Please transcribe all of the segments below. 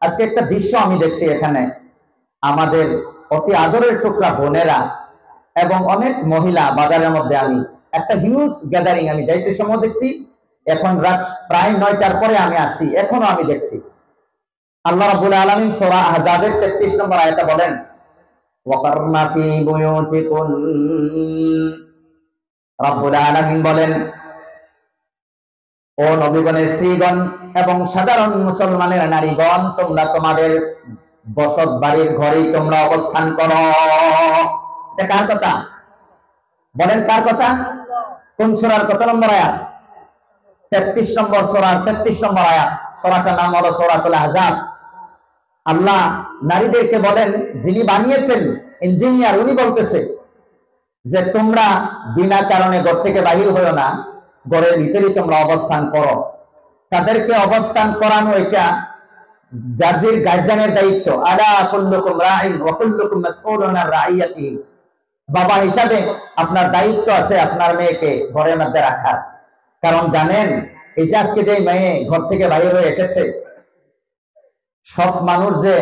আজকে একটা দৃশ্য আমি দেখছি এখানে, আমাদের অতি আদরের টুকরা বোনেরা এবং অনেক মহিলা বাজারের মধ্যে, আমি একটা হিউজ গ্যাদারিং আমি যাইতে সময় দেখছি। এখন রাত প্রায় 9টার পরে আমি আসছি, এখনো আমি দেখছি। আল্লাহ রাব্বুল আলামিন সূরা আহজাবের 33 নম্বর আয়াতে বলেন, ওয়াকারনা ফি বুয়ুতিকুন, রাব্বুল আলামিন বলেন, ও নবীগণের স্ত্রীগণ এবং সাধারণ মুসলমানের নারীগণ, তোমরা তোমাদের বসত বাড়ির ঘরেই তোমরা অবস্থান করো। এটা কার কথা? বলেন কার কথা? কোন সূরার কত নম্বর আয়াত? 33 নম্বর সূরার 33 নম্বর আয়াত। সূরাটার নাম হলো সূরাতুল আহজাব। আল্লাহ নারীদেরকে বলেন, যিনি বানিয়েছেন ইঞ্জিনিয়ার, উনি বলতেছে যে তোমরা বিনা কারণে ঘর থেকে বাহির হইও না, ঘরের ভিতরেই তোমরা অবস্থান করো। তাদেরকে অবস্থান করানো এটা জার্জির গার্জিয়ানের দায়িত্ব। আলা কুল্লুকুম রাইন ওয়া কুল্লুকুম মাসউলুন আন রাইয়াতিহি। বাবা হিসাবে আপনার দায়িত্ব আছে আপনার মেয়েকে ঘরের মধ্যে রাখার। কারণ জানেন, এই যে আজকে যে মেয়ে ঘর থেকে বাইরে হয়ে এসেছে, সব মানুষ যে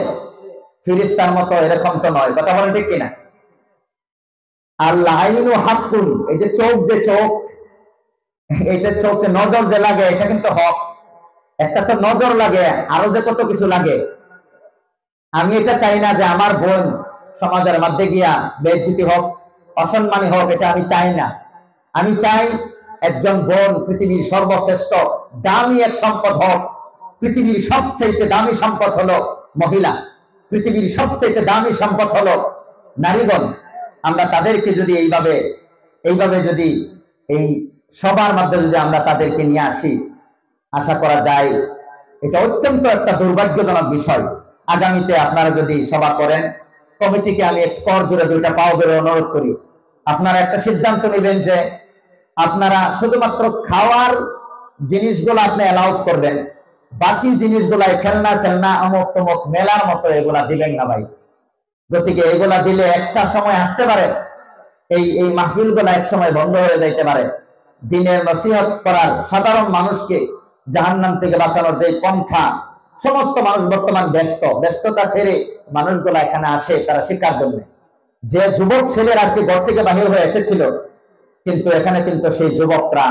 ফিরিস্তার মতো এরকম তো নয়। কথা বলেন ঠিক কিনা? আল্লাহ আইনু হাক্কুন, এই যে চোখ, যে চোখ, এটা চোখ যে নজর যে লাগে, এটা কিন্তু হক। একটা তো নজর লাগে, আরো যে কত কিছু লাগে। আমি এটা চাই না যে আমার বোন সমাজের মধ্যে গিয়া বেইজ্জতি হোক, অসম্মানী হোক, এটা আমি চাই না। আমি চাই একজন বোন পৃথিবীর সর্বশ্রেষ্ঠ দামি এক সম্পদ হোক। পৃথিবীর সবচেয়ে দামি সম্পদ হলো মহিলা, পৃথিবীর সবচেয়ে দামি সম্পদ হলো নারীগণ। আমরা তাদেরকে যদি এইভাবে যদি এই সবার মধ্যে যদি আমরা তাদেরকে নিয়ে আসি, আশা করা যায় এটা অত্যন্ত একটা দুর্ভাগ্যজনক বিষয়। আগামীতে আপনারা যদি সভা করেন, কমিটিকে আমি এক কর জোরে, দুইটা পাও জোরে অনুরোধ করি, আপনারা একটা সিদ্ধান্ত নেবেন যে আপনারা শুধুমাত্র খাওয়ার জিনিসগুলো আপনি অ্যালাউড করবেন, বাকি জিনিসগুলা খেলনা চেলনা অমুক তমুক মেলার মতো এগুলা দিবেন না ভাই। গতিকে এগুলা দিলে একটা সময় আসতে পারে এই এই মাহফিল গুলা এক সময় বন্ধ হয়ে যাইতে পারে। দিনের নসিহত করার, সাধারণ মানুষকে জাহান্নাম থেকে বাঁচানোর যে পন্থা, সমস্ত মানুষ বর্তমান ব্যস্ততা ছেড়ে মানুষগুলা এখানে আসে তারা শিক্ষার জন্য। যে যুবক ছেলের আজকে ঘর থেকে বাহির হয়ে এসেছিল, কিন্তু এখানে কিন্তু সেই যুবকরা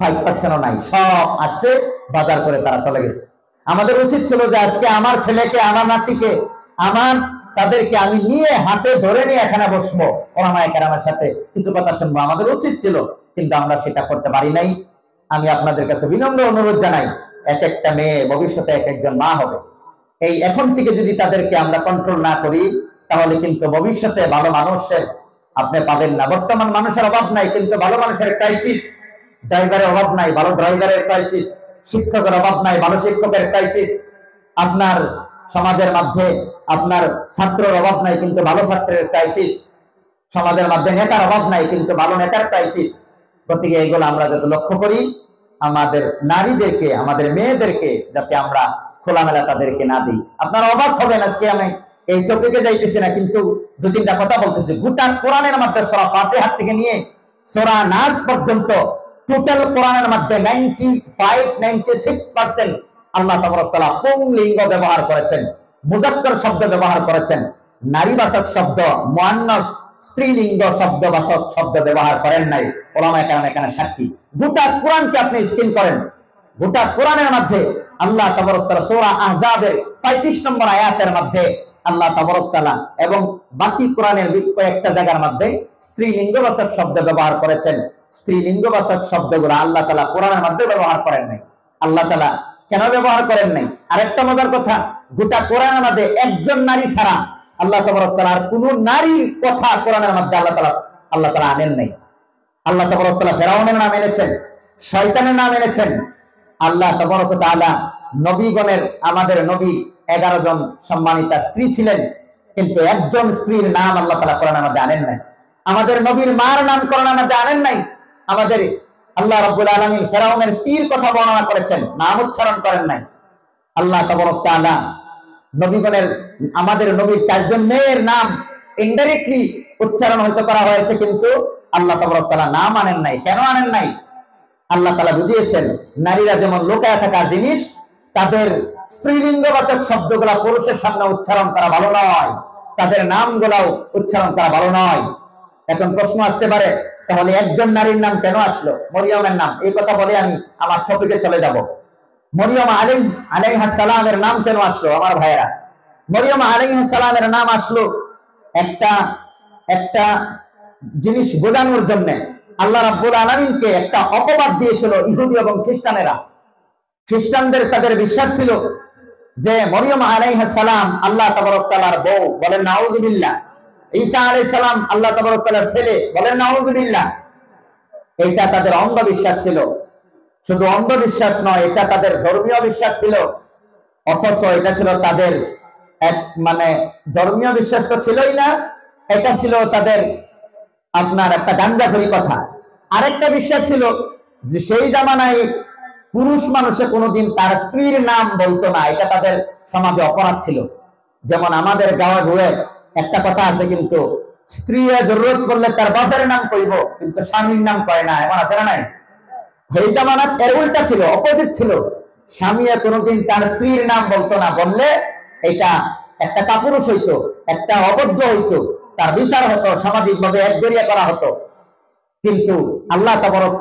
5% নাই, সব আসছে, বাজার করে তারা চলে গেছে। আমাদের উচিত ছিল যে আজকে আমার ছেলেকে, আমার নাতিকে, তাদেরকে আমি নিয়ে হাতে ধরে নিয়ে এখানে বসবো, ওলামায়ে কেরামের সাথে কিছু কথা শুনবো, আমাদের উচিত ছিল, কিন্তু আমরা সেটা করতে পারি নাই। আমি আপনাদের কাছে বিনম্র অনুরোধ জানাই, এক একটা মেয়ে ভবিষ্যতে এক একজন মা হবে। এই এখন থেকে যদি তাদেরকে আমরা কন্ট্রোল না করি, তাহলে কিন্তু ভবিষ্যতে ভালো মানুষের আপনি পাবেন না। বর্তমান মানুষের অভাব নাই, কিন্তু ভালো মানুষের ক্রাইসিস। ড্রাইভারের অভাব নাই, ভালো ড্রাইভারের ক্রাইসিস। শিক্ষকের অভাব নাই, ভালো শিক্ষকের ক্রাইসিস। আপনার সমাজের মধ্যে আপনার ছাত্রের অভাব নাই, কিন্তু ভালো ছাত্রের ক্রাইসিস। সমাজের মধ্যে নেতার অভাব নাই, কিন্তু ভালো নেতার ক্রাইসিস। গতিকে এইগুলো আমরা যাতে লক্ষ্য করি, আমাদের নারীদেরকে, আমাদের মেয়েদেরকে যাতে আমরা খোলামেলা তাদেরকে না দিই। আপনারা অবাক হবেন, আজকে আমি এই টপিকে যাইতেছি না, কিন্তু দু তিনটা কথা বলতেছি। গোটা কোরআনের মধ্যে সূরা ফাতিহা থেকে নিয়ে সূরা নাস পর্যন্ত টোটাল কোরআনের মধ্যে 95-96% আল্লাহ তাবারক ওয়া তাআলা পুংলিঙ্গ ব্যবহার করেছেন, মুযাক্কার শব্দ ব্যবহার করেছেন, নারীবাচক শব্দ, মুআন্নাস স্ত্রীলিঙ্গ শব্দবাচক শব্দ ব্যবহার করেন নাই। ওলামায়ে কেরাম এখানে সাক্ষী। গোটা কোরআনকে আপনি স্ক্যান করেন, গোটা কোরআনের মধ্যে আল্লাহ তাবারক ওয়া তাআলা সূরা আহজাবের 35 নম্বর আয়াতের মধ্যে আল্লাহ তাবারক ওয়া তাআলা এবং বাকি কোরআনের কয়েকটা জায়গার মধ্যে স্ত্রীলিঙ্গবাচক শব্দ ব্যবহার করেছেন। স্ত্রীলিঙ্গবাচক শব্দগুলো আল্লাহ তাআলা কোরআনের মধ্যে ব্যবহার করেন নাই। আল্লাহ তাআলা কেন ব্যবহার করেন নাই? আরেকটা মজার কথা, গোটা কোরআনের মধ্যে একজন নারী ছাড়া আল্লাহ তাবারক ওয়া তাআলা আর কোন নারীর কথা কোরআনের মধ্যে আল্লাহ তাআলা আনেন নাই। আল্লাহ তাবারক ওয়া তাআলা ফেরাউনের নাম এনেছেন, শয়তানের নাম এনেছেন। আল্লাহ তাবারক ওয়া তাআলা নবীগণের, আমাদের নবী 11 জন সম্মানিতা স্ত্রী ছিলেন, কিন্তু একজন স্ত্রীর নাম আল্লাহ তাআলা কোরআনের মধ্যে আনেন নাই। আমাদের নবীর মার নাম কোরআনের মধ্যে আনেন নাই। আমাদের আল্লাহ রাব্বুল আলামিন ফেরাউনের স্ত্রীর কথা বর্ণনা করেছেন, নাম উচ্চারণ করেন নাই। আল্লাহ তাবারক ওয়া তাআলা নবীগণের, আমাদের নবীর 4 জন মেয়ের নাম ইনডাইরেক্টলি উচ্চারণ হয়তো করা হয়েছে, কিন্তু আল্লাহ তাবারক ওয়া তাআলা নাম আনেন নাই। কেন আনেন নাই? আল্লাহ তাআলা বুঝিয়েছেন, নারীরা যেমন লুকায় থাকা জিনিস, তাদের স্ত্রীলিঙ্গবাচক শব্দগুলা পুরুষের সামনে উচ্চারণ করা ভালো নয়, তাদের নামগুলাও উচ্চারণ করা ভালো নয়। এখন প্রশ্ন আসতে পারে, তাহলে একজন নারীর নাম কেন আসলো, মরিয়মের নাম? এই কথা বলে আমি আমার টপিকে চলে যাব। মরিয়ম আলাইহিস সালামের নাম কেন আসলো আমার ভাইয়েরা? মরিয়ম আলাইহিস সালামের নাম আসলো একটা একটা জিনিস বোঝানোর জন্য। আল্লাহ রাব্বুল আলামিনকে একটা অপবাদ দিয়েছিল ইহুদি এবং খ্রিস্টানেরা। খ্রিস্টানদের তাদের বিশ্বাস ছিল যে মরিয়ম আলাইহিস সালাম আল্লাহ তাবারক তাআলার বউ, বলেন নাউযুবিল্লাহ। ঈসা আলাইহিস সালাম আল্লাহ তাবারক তাআলার ছেলে, বলেন নাউযুবিল্লাহ। এটা তাদের অন্ধবিশ্বাস ছিল। শুধু অন্ধবিশ্বাস নয়, এটা তাদের ধর্মীয় বিশ্বাস ছিল। অথচ এটা ছিল তাদের এক ধর্মীয় বিশ্বাস তো ছিলই না, এটা ছিল তাদের আপনার একটা গাঞ্জাখড়ি কথা। আরেকটা বিশ্বাস ছিল যে সেই জামানায় পুরুষ মানুষে কোনোদিন তার স্ত্রীর নাম বলতো না, এটা তাদের সমাজে অপরাধ ছিল। যেমন আমাদের গাঁয়ে ভুয়ে একটা কথা আছে, কিন্তু স্ত্রী জরুরত করলে তার বাপের নাম কইব, কিন্তু স্বামীর নাম কয় না, এমন আছে না নাই? এই জামানাত এর উল্টা ছিল, অপোজিট ছিল। স্বামী কোনোদিন তার স্ত্রীর নাম বলতো না, বললে এটা একটা কাপুরুষ হইতো, একটা অবদ্ধ হইতো, তার বিচার হতো, সামাজিকভাবে একবেরিয়া করা হতো। কিন্তু আল্লাহ তাবারক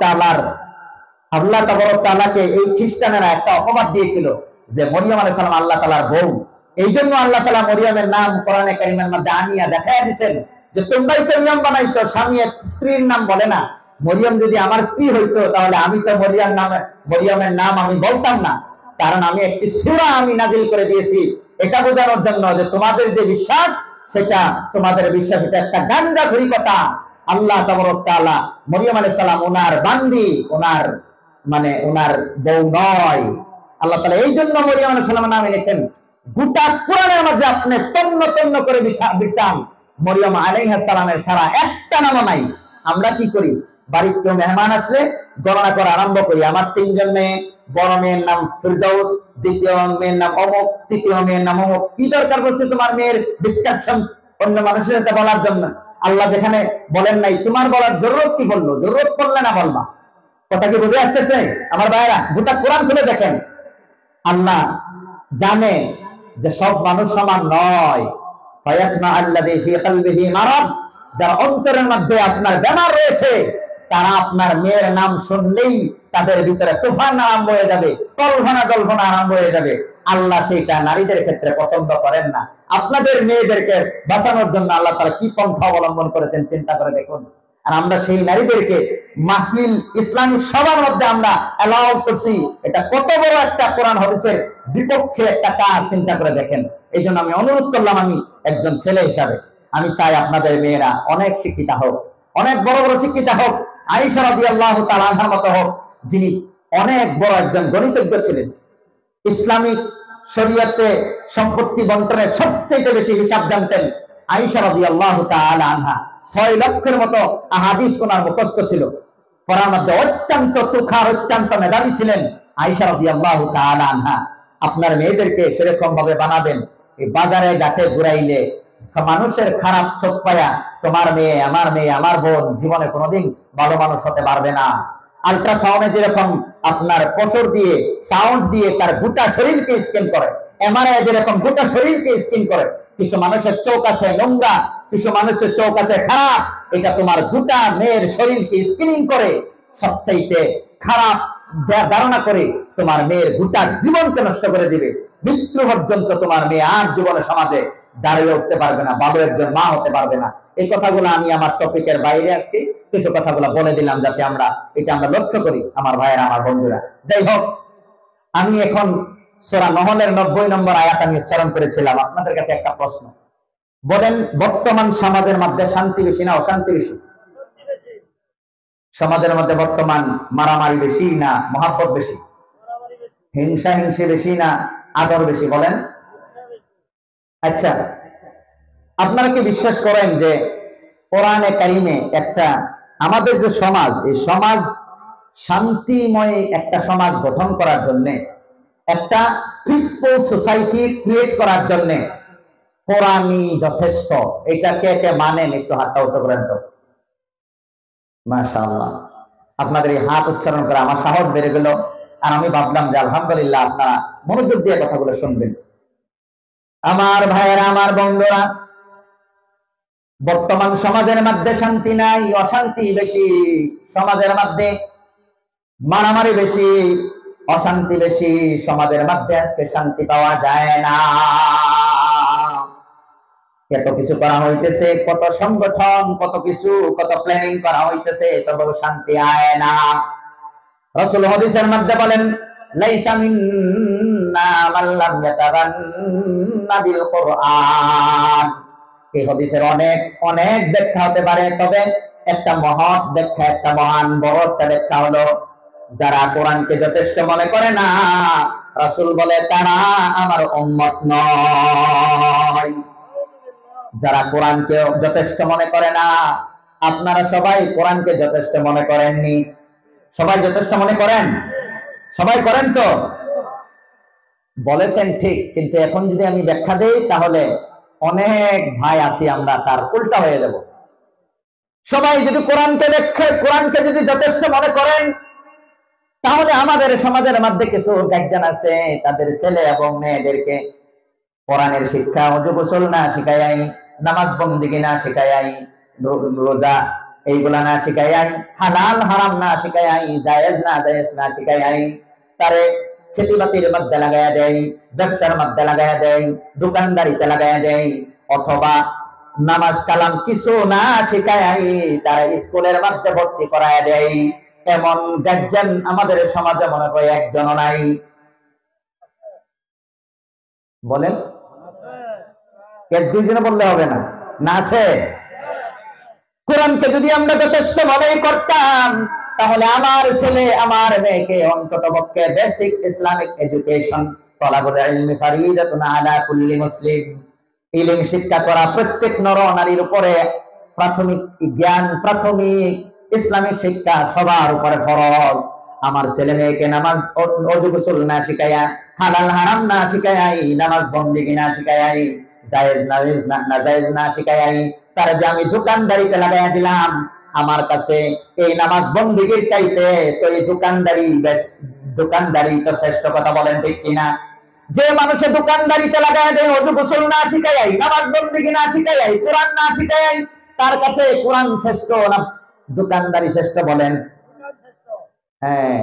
তাআলাকে এই খ্রিস্টানেরা একটা অপবাদ দিয়েছিল যে মরিয়ম আলাইহিস সালাম আল্লাহ তাআলার বউ। এই জন্য আল্লাহ তাআলা মরিয়মের নাম কোরআনে কারীমের মধ্যে আনিয়া দেখাইয়া দিয়েছেন যে তোমরাই তো নিয়ম বানাইছো, স্বামী স্ত্রীর নাম বলে না। মরিয়ম যদি আমার স্ত্রী হইতো তাহলে আমি তো মরিয়মের নাম আমি বলতাম না, কারণ আমি একটি সূরা আমি নাজিল করে দিয়েছি এটা বোঝানোর জন্য যে তোমাদের যে বিশ্বাস, সেটা তোমাদের বিশ্বাস এটা একটা গান্ডাখড়ি কথা। আল্লাহ তাবারক তাআলা মরিয়ম আলাইহিস সালাম ওনার বান্দি, ওনার বউ নয়। আল্লাহ তাআলা এই জন্য মরিয়ম আলাইহিস সালামের নাম এনেছেন। গোটা কোরআনের মাঝে আপনি তন্ন তন্ন করে বিচান, মরিয়ম আলাইহিস সালামের সারা একটা নাম নাই। আমরা কি করি, বাড়িতে কেউ মেহমান আসলে গণনা করা আরম্ভ করি, আমার 3 জন মেয়ে, বড় মেয়ের নাম ফিরদৌস, দ্বিতীয় মেয়ের নাম অমুক, তৃতীয় মেয়ের নাম অমুক। কি দরকার পড়ছে তোমার মেয়ের ডিসক্রিপশন অন্য মানুষের সাথে বলার জন্য? আল্লাহ যেখানে বলেন নাই, তোমার বলার জরুরত কি বললো? জরুরত পড়লে না বলবা। কথা কি বুঝে আসতেছে আমার ভাইরা? গোটা কোরআন খুলে দেখেন, আল্লাহ জানে যে সব মানুষ সমান নয়। ফায়াতমা আল্লাযী ফী কলবিহি মারাদ, যার অন্তরের মধ্যে আপনার বেমার রয়েছে, তারা আপনার মেয়ের নাম শুনলেই তাদের ভিতরে তুফান আরম্ভ হয়ে যাবে, কল্পনা জল্পনা আরম্ভ হয়ে যাবে। আল্লাহ সেইটা নারীদের ক্ষেত্রে পছন্দ করেন না। আপনাদের মেয়েদেরকে বাঁচানোর জন্য আল্লাহ তাআলা কি পন্থা অবলম্বন করেছেন চিন্তা করে দেখুন। আর আমরা সেই নারীদেরকে মাহফিল ইসলামিক সবার মধ্যে আমরা অ্যালাউ করছি। এটা কত বড় একটা কোরআন হাদিসের বিপক্ষে একটা কাজ, চিন্তা করে দেখেন। এই জন্য আমি অনুরোধ করলাম, আমি একজন ছেলে হিসাবে আমি চাই আপনাদের মেয়েরা অনেক শিক্ষিতা হোক, অনেক বড় বড় শিক্ষিতা হোক। আয়েশা রাদিয়াল্লাহু তাআলা আনহার মতো হোক, যিনি অনেক বড় একজন গণিতজ্ঞ ছিলেন, ইসলামিক শরীয়তে সম্পত্তি বন্টনের সবচেয়ে বেশি হিসাব জানতেন। আয়েশা রাদিয়াল্লাহু তাআলা আনহা 6 লক্ষের মতো আহাদিস ওনার মুখস্থ ছিল। পড়ার মধ্যে অত্যন্ত তুখার, অত্যন্ত মেধাবী ছিলেন আয়েশা রাদিয়াল্লাহু তাআলা আনহা। আপনার মেয়েদেরকে সেরকম ভাবে বানাবেন, এই বাজারে ঘাটে ঘুরাইলে মানুষের খারাপ চোখ পায়া তোমার মেয়ে, আমার বোন জীবনে কোনোদিন ভালো মানুষ হতে পারবে না। আল্ট্রাসাউন্ডে যেরকম আপনার প্রসর দিয়ে সাউন্ড দিয়ে তার গোটা শরীরকে স্ক্যান করে, এমআরআই যেরকম গোটা শরীরকে স্ক্যান করে, কিছু মানুষের চোখ আছে নোংরা, কিছু মানুষের চোখ আছে খারাপ, এটা তোমার গোটা মেয়ের শরীরকে স্ক্যানিং করে সবচাইতে খারাপ ধারণা করে তোমার মেয়ের গোটা জীবনকে নষ্ট করে দিবে। মৃত্যু পর্যন্ত তোমার মেয়ে আর জীবনে সমাজে দাঁড়িয়ে উঠতে পারবে না, ভালো একজন মা হতে পারবে না। এই কথাগুলো আমি আমার টপিকের বাইরে আজকে কিছু কথাগুলো বলে দিলাম, যাতে আমরা লক্ষ্য করি আমার ভাইয়েরা, আমার বন্ধুরা। যাই হোক, আমি এখন সূরা নহলের 90 নম্বর আয়াত আমি উচ্চারণ করেছিলাম। আপনাদের কাছে একটা প্রশ্ন, বলেন বর্তমান সমাজের মধ্যে শান্তি বেশি না অশান্তি বেশি? সমাজের মধ্যে বর্তমান মারামারি বেশি না মহাব্বত বেশি? হিংসা বেশি না আদর বেশি? বলেন। আচ্ছা, আপনারা কি বিশ্বাস করেন যে কোরআনে কারিমে একটা আমাদের যে সমাজ, এই সমাজ শান্তিময় একটা সমাজ গঠন করার জন্য, একটা পিসফুল সোসাইটি ক্রিয়েট করার জন্য কোরআনই যথেষ্ট? এটা কে কে মানেন? একটু হাতটা উঁচু করেন তো। মাশাআল্লাহ, আপনাদের এই হাত উচ্চারণ করে আমার সাহস বেড়ে গেল। আর আমি ভাবলাম যে আলহামদুলিল্লাহ আপনারা মনোযোগ দিয়ে কথাগুলো শুনবেন। আমার ভাইয়েরা, আমার বন্ধুরা, বর্তমান সমাজের মধ্যে শান্তি নাই, অশান্তি বেশি। সমাজের মধ্যে মারামারি বেশি, অশান্তি বেশি। সমাজের মধ্যে আজকে শান্তি পাওয়া যায় না। এত কিছু করা হইতেছে, কত সংগঠন, কত কিছু, কত প্ল্যানিং করা হইতেছে, তবু শান্তি আয় না। রাসূল হাদিসের মধ্যে বলেন, লাইসা মিন্না মান লাম ইয়াতাগান্না বিল কুরআন। এই হাদিসের অনেক অনেক ব্যাখ্যা হতে পারে, তবে একটা মহৎ ব্যাখ্যা, একটা মহান বড় একটা ব্যাখ্যা হলো, যারা কোরআনকে যথেষ্ট মনে করে না, রাসূল বলে তারা আমার উম্মত নয়। যারা কোরআনকে যথেষ্ট মনে করে না, আপনারা সবাই কোরআনকে যথেষ্ট মনে করেননি। সবাই যথেষ্ট মনে করেন? সবাই করেন তো? বলেছেন ঠিক, কিন্তু এখন যদি আমি ব্যাখ্যা দেই তাহলে অনেক ভাই আছি আমরা, তার উল্টা হয়ে যাব। সবাই যদি কোরআনকে যদি যথেষ্ট মনে করেন, তাহলে আমাদের সমাজের মধ্যে কিছু গার্জিয়ান আছে, তাদের ছেলে এবং মেয়েদেরকে কোরআনের শিক্ষা, ওযু গোসল না শিখাই, নামাজ বন্দেগী না শিখাই, রোজা এইগুলা না শিখাই, হালাল হারাম না শিখাই, জায়েজ না শিখাই, তারে খেতিবাতির মধ্যে লাগাইয়া দেয়, ব্যবসার মধ্যে লাগাইয়া দেয়, দোকানদারিতে লাগাইয়া দেয়, অথবা নামাজ কালাম কিছু না শিখাই তারা স্কুলের মধ্যে ভর্তি করাইয়া দেয়। এমন গার্জিয়ান আমাদের সমাজে মনে হয় একজনও নাই। বলেন, এক দুইজনে বললে হবে না, না আছে? কোরআনকে যদি আমরা যথেষ্ট মনেই করতাম, তাহলে আমার ছেলে আমার মেয়েকে অন্তত পক্ষে বেসিক ইসলামিক এডুকেশন, তলাবুল ইলমি ফারিদাতুন আলা কুল্লি মুসলিম, ইলম শিক্ষা করা প্রত্যেক নর নারীর উপরে প্রাথমিক জ্ঞান, প্রাথমিক ইসলামিক শিক্ষা সবার উপরে ফরজ। আমার ছেলে মেয়েকে নামাজ ওযু গোসল না শিখাইয়া, হালাল হারাম না শিখাই, নামাজ বন্দেগী না শিখাই, জায়েজ নাজায়েজ না শিখাই, তার যে আমি দোকানদারিতে লাগাইয়া দিলাম, আমার কাছে এই নামাজ বন্দেগীর চাইতে তো এই দোকানদারি তো শ্রেষ্ঠ। কথা বলেন ঠিক কিনা? যে মানুষের দোকানদারিতে লাগাইয়া দেয়, ওযু গোসল না শিখাই, নামাজ বন্দেগী না শিখাই, কোরআন না শিখাই, তার কাছে কোরআন শ্রেষ্ঠ না দোকানদারি শ্রেষ্ঠ? বলেন। হ্যাঁ,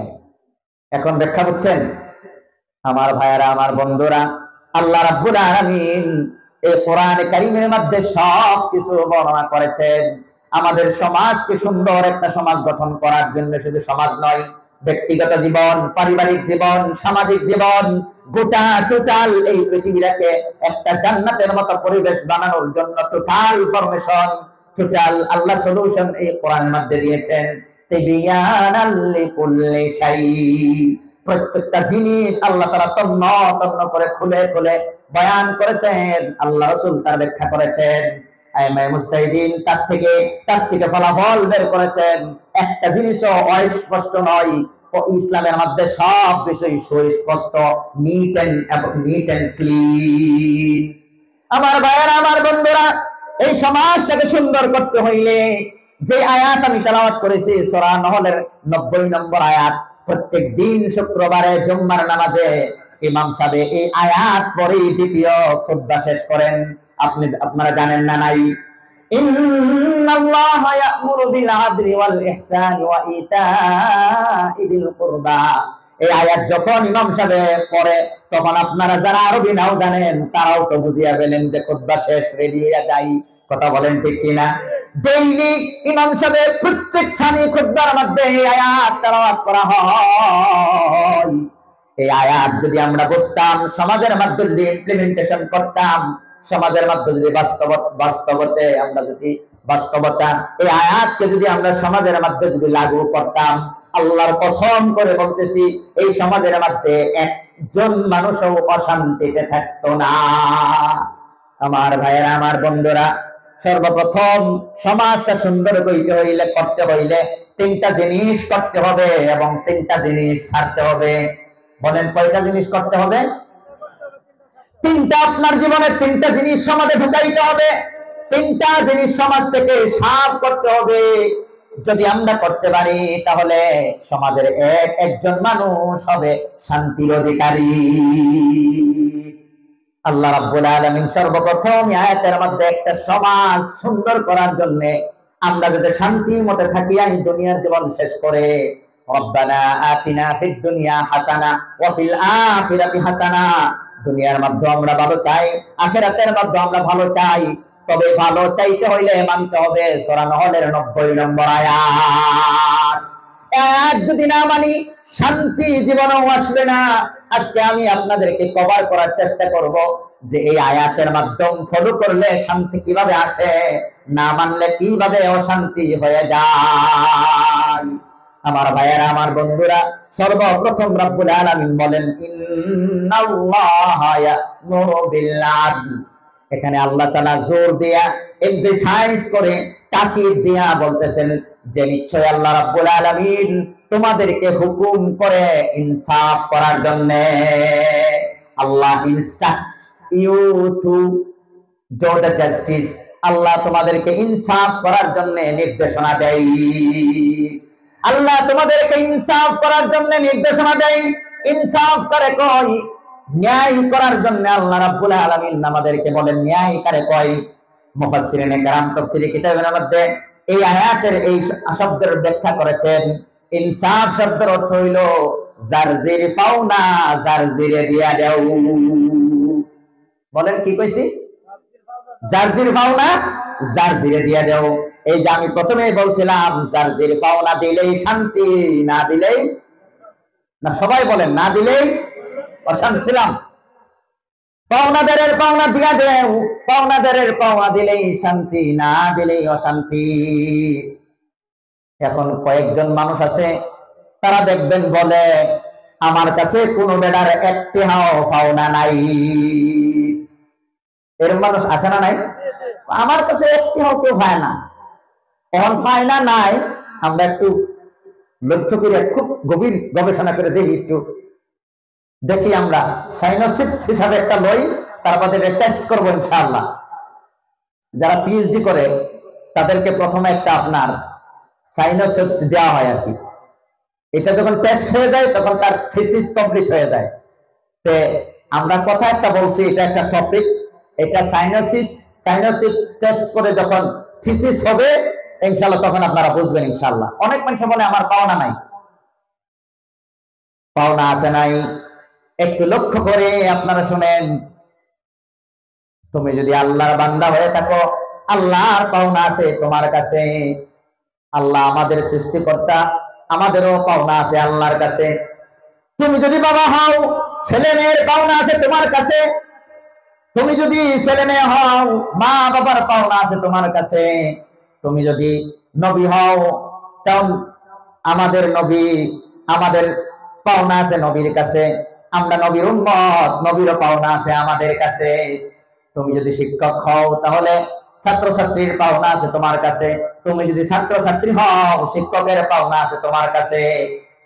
এখন ব্যাখ্যা বুঝছেন? আমার ভাইয়েরা, আমার বন্ধুরা, আল্লাহ রাব্বুল আলামিন এই কোরআনে কারীমের মধ্যে সব কিছু বর্ণনা করেছেন আমাদের সমাজকে সুন্দর একটা সমাজ গঠন করার জন্য। শুধু সমাজ নয়, ব্যক্তিগত জীবন, পারিবারিক জীবন, সামাজিক জীবন, গোটা টোটাল এই পৃথিবীটাকে একটা জান্নাতের মতো পরিবেশ বানানোর জন্য টোটাল ফরমেশন, টোটাল আল্লাহ সলিউশন এই কোরআনের মধ্যে দিয়েছেন। তিবিয়ানাল লিকুল্লি শাই, প্রত্যেকটা জিনিস আল্লাহ তাআলা তন্ন তন্ন করে খুলে খুলে বয়ান করেছেন, আল্লাহ রাসূল তার ব্যাখ্যা করেছেন, আইমায়ে মুস্তাহিদিন তার থেকে ফলাফল বের করেছেন। একটা জিনিসও অস্পষ্ট নয়। ইসলামের মধ্যে সব বিষয় সুস্পষ্ট, নিট এন্ড ক্লিন। আমার ভাইয়েরা, আমার বন্ধুরা, এই সমাজটাকে সুন্দর করতে হইলে যে আয়াত আমি তেলাওয়াত করেছি সূরা নহলের 90 নম্বর আয়াত, প্রত্যেক দিন শুক্রবারে জুম্মার নামাজে ইমাম সাহেব এই আয়াত পড়ে দ্বিতীয় খুতবা শেষ করেন। আপনারা জানেন না নাই? ইন্নাল্লাহা ইয়া'মুরু বিল আদলি ওয়াল ইহসানি ওয়া ইতা'i বিল কুরবা। এই আয়াত যখন ইমাম সাহেব পড়ে, তখন আপনারা যারা আরবি নাও জানেন তারাও তো বুঝিয়া পেলেন যে খুতবা শেষ, রেডি হয়ে যাই। কথা বলেন ঠিক কিনা? ডেইলি ইমাম সাহেব প্রত্যেক সানি খুতবার মধ্যে এই আয়াত তেলাওয়াত করা হয়। এই আয়াত যদি আমরা বুঝতাম, সমাজের মধ্যে যদি ইমপ্লিমেন্টেশন করতাম, সমাজের মধ্যে যদি বাস্তবতা এই আয়াতকে যদি আমরা সমাজের মধ্যে যদি লাগু করতাম, আল্লাহর কসম করে বলতেছি, এই সমাজের মধ্যে একজন মানুষও অশান্তিতে থাকতো না। আমার ভাইয়েরা, আমার বন্ধুরা, সর্বপ্রথম সমাজটা সুন্দর করতে হইলে তিনটা জিনিস করতে হবে এবং তিনটা জিনিস ছাড়তে হবে। বলেন, কয়টা জিনিস করতে হবে? তিনটা। আপনার জীবনে তিনটা জিনিস সমাজে ঢুকাইতে হবে, তিনটা জিনিস সমাজ থেকে সাফ করতে হবে। যদি আমরা করতে পারি তাহলে সমাজের একজন মানুষ হবে শান্তির অধিকারী। আল্লাহ রাব্বুল আলামিন সর্বপ্রথম আয়াতের মধ্যে একটা সমাজ সুন্দর করার জন্য আমরা যদি শান্তির মধ্যে থাকি এই দুনিয়ার জীবন শেষ করে রব্বানা আতিনা ফিদ দুনিয়া হাসানা ওয়া ফিল আখিরাতি হাসানা, দুনিয়ার মধ্যে আমরা ভালো চাই, আখিরাতের মধ্যে আমরা ভালো চাই। তবে ভালো চাইতে হইলে মানতে হবে সূরা নহলের 90 নম্বর আয়াত। আয়াত যদি না মানি শান্তি জীবনেও আসবে না। আজকে আমি আপনাদেরকে কভার করার চেষ্টা করব যে এই আয়াতের মাধ্যম ফলো করলে শান্তি কিভাবে আসে, না মানলে কিভাবে অশান্তি হয়ে যায়। আমার ভাইয়েরা, আমার বন্ধুরা, সর্বপ্রথম রব্বুল আলামিন বলেন ইন্নাল্লাহা ইয়া'মুরু বিল আদল। এখানে আল্লাহ তাআলা জোর দিয়া এমফাসাইজ করে তাকিদ দিয়া বলতেছেন যে নিশ্চয় আল্লাহ রাব্বুল আলামিন তোমাদেরকে হুকুম করে ইনসাফ করার জন্য। Allah instructs you to do the justice. Allah তোমাদেরকে ইনসাফ করার জন্য নির্দেশনা দেয়। আল্লাহ তোমাদেরকে ইনসাফ করার জন্য নির্দেশনা দেয়। ইনসাফ করে কই? ন্যায় করার জন্য আল্লাহ রাব্বুল আলামিন আমাদেরকে বলেন ন্যায় করে কই? মুফাসসিরিনে কেরাম তাফসীরে কিতাবের মধ্যে এই আয়াতের এই শব্দের ব্যাখ্যা করেছেন। ইনসাফ শব্দের অর্থ হইল জারজির পাওনা জারজিরে দিয়া দাও। বলেন কি কইছি? জারজির পাওনা জারজিরে দিয়া দাও। এই যে আমি প্রথমেই বলছিলাম জারজির পাওনা দিলেই শান্তি, না দিলেই না, সবাই বলেন না দিলেই অশান্তি ছিলাম। পাওনাদারের পাওনা দিয়া দেও, পাওনাদারের পাওনা দিলেই শান্তি, না দিলেই অশান্তি। এখন কয়েকজন মানুষ আছে তারা দেখবেন বলে আমার কাছে কোন বেড়ার একটি হাও পাওনা নাই। এরকম মানুষ আছে না নাই? আমার কাছে একটি হাও কেউ পায় না। এখন পায় না নাই, আমরা একটু লক্ষ্য করে খুব গভীর গবেষণা করে দেখি আমরা সাইনোসিস হিসাবে একটা লই, তারপরে টেস্ট করবো ইনশাআল্লাহ। যারা পিএইচডি করে তাদেরকে প্রথমে একটা আপনার সাইনোসিস দেওয়া হয় আর কি। এটা যখন টেস্ট হয়ে যায় তখন তার থিসিস কমপ্লিট হয়ে যায়। তে আমরা কথা একটা বলছি, এটা একটা টপিক, এটা সাইনোসিস টেস্ট করে যখন থিসিস হবে ইনশাআল্লাহ তখন আপনারা বুঝবেন ইনশাআল্লাহ। অনেক মানুষ বলে আমার পাওনা নাই। পাওনা আছে নাই একটু লক্ষ্য করে আপনারা শুনেন। তুমি যদি আল্লাহর বান্দা হয়ে থাকো, আল্লাহর পাওনা আছে তোমার কাছে। আল্লাহ আমাদের সৃষ্টিকর্তা, আমাদেরও পাওনা আছে আল্লাহর কাছে। তুমি যদি বাবা হও, ছেলে মেয়ের পাওনা আছে তোমার কাছে। তুমি যদি ছেলে মেয়ে হও, মা বাবার পাওনা আছে তোমার কাছে। তুমি যদি নবী হও, তখন আমাদের নবী, আমাদের পাওনা আছে নবীর কাছে। আমরা নবীর উম্মত, নবীরও পাওনা আছে আমাদের কাছে। তুমি যদি শিক্ষক হও তাহলে ছাত্রছাত্রীর পাওনা আছে তোমার কাছে। তুমি যদি ছাত্রছাত্রী হও, শিক্ষকের পাওনা আছে তোমার কাছে।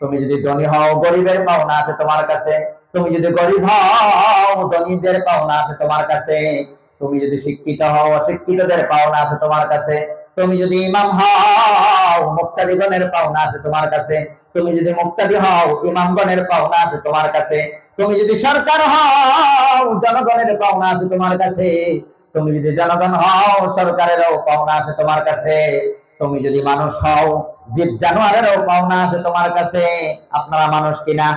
তুমি যদি ধনী হও, গরিবের পাওনা আছে তোমার কাছে। তুমি যদি গরিব হও, ধনীদের পাওনা আছে তোমার কাছে। তুমি যদি শিক্ষিত হও, শিক্ষিতদের পাওনা আছে তোমার কাছে। তুমি যদি ইমাম হও, মুক্তাদিগণের পাওনা আছে তোমার কাছে। তুমি যদি মুক্তাদি হও, ইমামগণের পাওনা আছে তোমার কাছে। তুমি যদি সরকার হও, জনগণের পাওনা আছে তোমার কাছে। তুমি যদি জনগণ হও, সরকারেরও পাওনা আছে তোমার কাছে। তুমি যদি মানুষ হও, জীব জানোয়ারেরও পাওনা আছে তোমার কাছে। আপনারা মানুষ কিনা?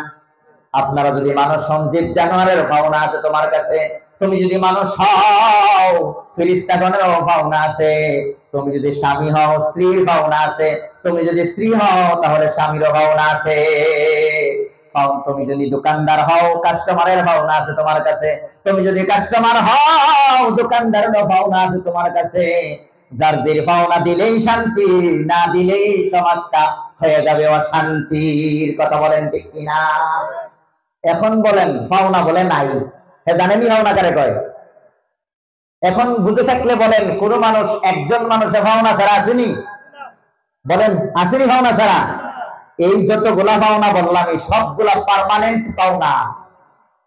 আপনারা যদি মানুষ হন, জীব জানোয়ারের পাওনা আছে তোমার কাছে। তুমি যদি মানুষ হও, ফেরেশতাগণেরও পাওনা আছে। তুমি যদি স্বামী হও, স্ত্রীর পাওনা আছে। তুমি যদি স্ত্রী হও তাহলে স্বামীরও পাওনা আছে। তুমি যদি দোকানদার হও, কাস্টমারের পাওনা আছে তোমার কাছে। তুমি যদি কাস্টমার হও, দোকানদারেরও পাওনা আছে তোমার কাছে। যার যে পাওনা দিলেই শান্তি, না দিলেই সমাজটা হয়ে যাবে অশান্তির। কথা বলেন ঠিক কিনা? এখন বলেন পাওনা বলে নাই, জানেনই পাওনা কারে কয়? এখন বুঝে থাকলে বলেন কোন মানুষ, একজন মানুষের পাওনা ছাড়া আসেনি? বলেন আসেনি পাওনা ছাড়া? এই যতগুলা পাওনা বললাম এই সবগুলা পার্মানেন্ট পাওনা।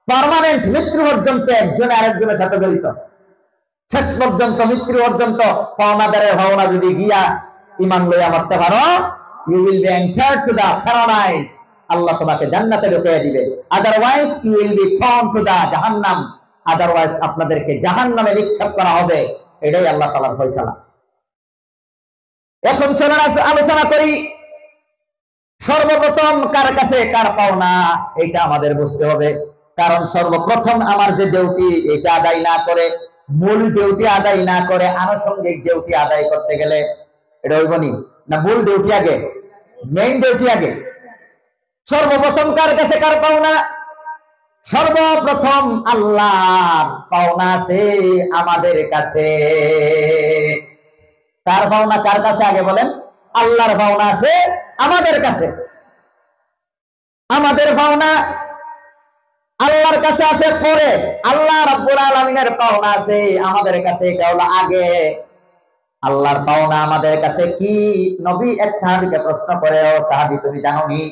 পার্মানেন্ট, মৃত্যু পর্যন্ত একজন আরেকজনের সাথে জড়িত। শেষ পর্যন্ত, মৃত্যু পর্যন্ত পাওনাদারের পাওনা যদি গিয়া ঈমান লইয়া মরতে পারো, you will be entered to the paradise, আল্লাহ তোমাকে জান্নাতে ঢুকিয়ে দিবে, otherwise you will be thrown to the জাহান্নাম, otherwise আপনাদেরকে জাহান্নামে নিক্ষেপ করা হবে। এটাই আল্লাহ তাআলার ফয়সালা। এখন চলুন আলোচনা করি সর্বপ্রথম কার কাছে কার পাওনা, এটা আমাদের বুঝতে হবে। কারণ সর্বপ্রথম আমার যে ডিউটি এটা আদায় না করে, মূল ডিউটি আদায় না করে আনুষঙ্গিক ডিউটি আদায় করতে গেলে এটা হইবনি না। মূল ডিউটি আগে, মেইন ডিউটি আগে। সর্বপ্রথম কার কাছে কার পাওনা? সর্বপ্রথম আল্লাহর পাওনা আছে আমাদের কাছে। কার পাওনা কার কাছে আগে বলেন? আল্লাহর পাওনা আছে আমাদের কাছে। আমাদের পাওনা আল্লাহর কাছে আছে পরে, আল্লাহ রাব্বুল আলামিনের পাওনা আছে আমাদের কাছে, এটা হলো আগে। আল্লাহর পাওনা আমাদের কাছে কি? নবী এক সাহাবীকে প্রশ্ন করে, ও সাহাবী তুমি জানো নি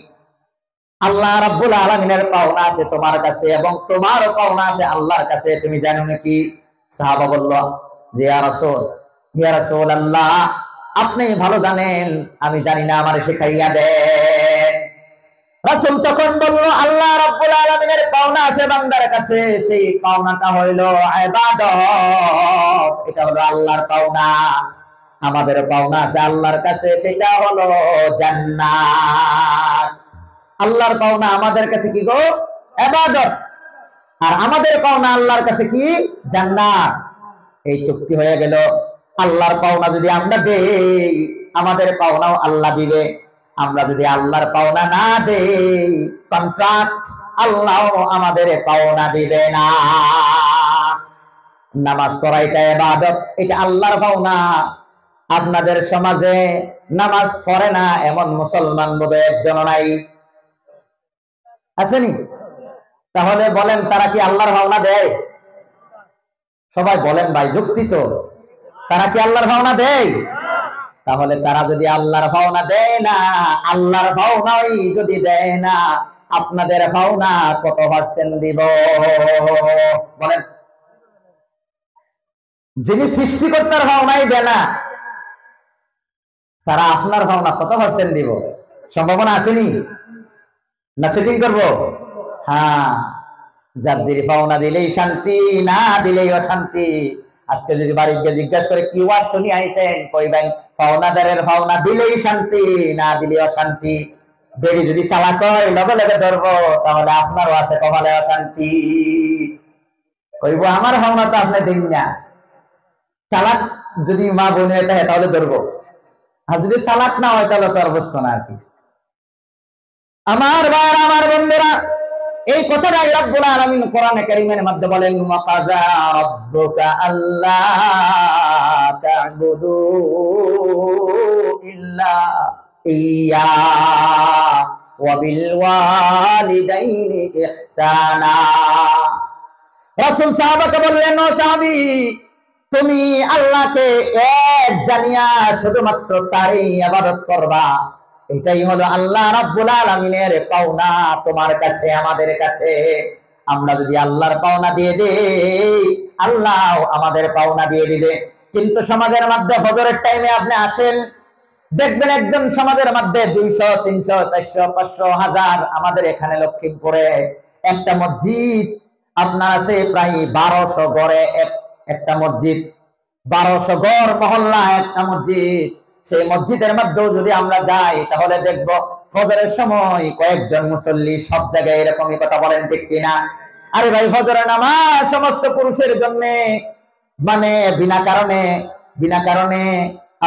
আল্লাহ রাব্বুল আলামিনের পাওনা আছে তোমার কাছে এবং তোমারও পাওনা আছে আল্লাহর কাছে, তুমি জানো নাকি? সাহাবা বলল যে ইয়া রাসূলুল্লাহ আপনি ভালো জানেন, আমি জানি না, আমারে শিখাইয়া দেন। রাসূল তখন বলল আল্লাহ রাব্বুল আলামিনের পাওনা আছে বান্দার কাছে, সেই পাওনাটা হইল ইবাদত, এটা হলো আল্লাহর পাওনা। আমাদের পাওনা আছে আল্লাহর কাছে, সেটা হলো জান্নাত। আল্লাহর পাওনা আমাদের কাছে কি গো? ইবাদত। আর আমাদের পাওনা আল্লাহর কাছে কি? জান্নাত। এই চুক্তি হয়ে গেল। আল্লাহর পাওনা যদি আমরা দেই, আমাদের পাওনাও আল্লাহ দিবে। আমরা যদি আল্লাহর পাওনা না দেই, কন্ট্রাক্ট, আল্লাহ আমাদের পাওনা দিবে না। নামাজ পড়াইটা ইবাদত, এটা আল্লাহর পাওনা। আপনাদের সমাজে নামাজ পড়ে না এমন মুসলমান বোধহয় একজন নাই, আসেনি? তাহলে বলেন তারা কি আল্লাহর পাওনা দেয়? সবাই বলেন ভাই, যুক্তি তো। তারা কি আল্লাহর পাওনা দেয়? তাহলে তারা যদি আল্লাহর পাওনা দেয় না, আল্লাহর পাওনাই যদি দেয় না, আপনাদের পাওনা কত পার্সেন্ট দিব বলেন? যিনি সৃষ্টিকর্তার পাওনাই দেয় না, তারা আপনার পাওনা কত পার্সেন্ট দিব? সম্ভাবনা আসেনি না? সেটিং করবো? হ্যাঁ, যার যিনি পাওনা দিলেই শান্তি, না দিলেই অশান্তি। আজকে যদি বাড়িতে জিজ্ঞাসা করে কি ওয়াজ শুনি আইছেন, কইবেন পাওনাদারের পাওনা দিলেই শান্তি, না দিলে অশান্তি। বেড়ি যদি চালাক হয় লগে লগে ধরবো, তাহলে আপনারও আছে কপালে অশান্তি। কইব আমার পাওনা তো আপনি দিন না। চালাক যদি মা বোন হয়ে থাকে তাহলে ধরবো, আর যদি চালাক না হয় তাহলে তো আর বুঝতো না আর কি। আমার ভাইরা, আমার বন্ধুরা, এই কথাটাই রব্বুল আলামিন কোরআনে কারীমের মধ্যে বলেন, ওয়াকাযা রাব্বুকা আল্লা তা'বুদু ইল্লা ইয়্যা ওয়া বিল ওয়ালিদাইনি ইহসানা। রাসূল সাহাবাকে বললেন, ও সাহাবী, তুমি আল্লাহকে এক জানিয়া শুধুমাত্র তারই ইবাদত করবা, এটাই হলো আল্লাহ রাব্বুল আলামিনের পাওনা তোমার কাছে, আমাদের কাছে। আমরা যদি আল্লাহর পাওনা দিয়ে দেই, আল্লাহ আমাদের পাওনা দিয়ে দিবে। কিন্তু সমাজের মধ্যে ফজরের টাইমে আপনি আসেন, দেখবেন একজন সমাজের মধ্যে 200, 300, 400, 500, 1000, আমাদের এখানে লক্ষ্মীপুরে একটা মসজিদ আপনার আছে প্রায় 1200 গড়ে একটা মসজিদ, 1200 গড় মহল্লা একটা মসজিদ। সেই মসজিদের মধ্যেও যদি আমরা যাই তাহলে দেখব ফজরের সময় কয়েকজন মুসল্লি। সব জায়গায় এরকমই কথা বলেন, ঠিক কিনা? আরে ভাই, ফজরের নামাজ সমস্ত পুরুষের জন্য, মানে বিনা কারণে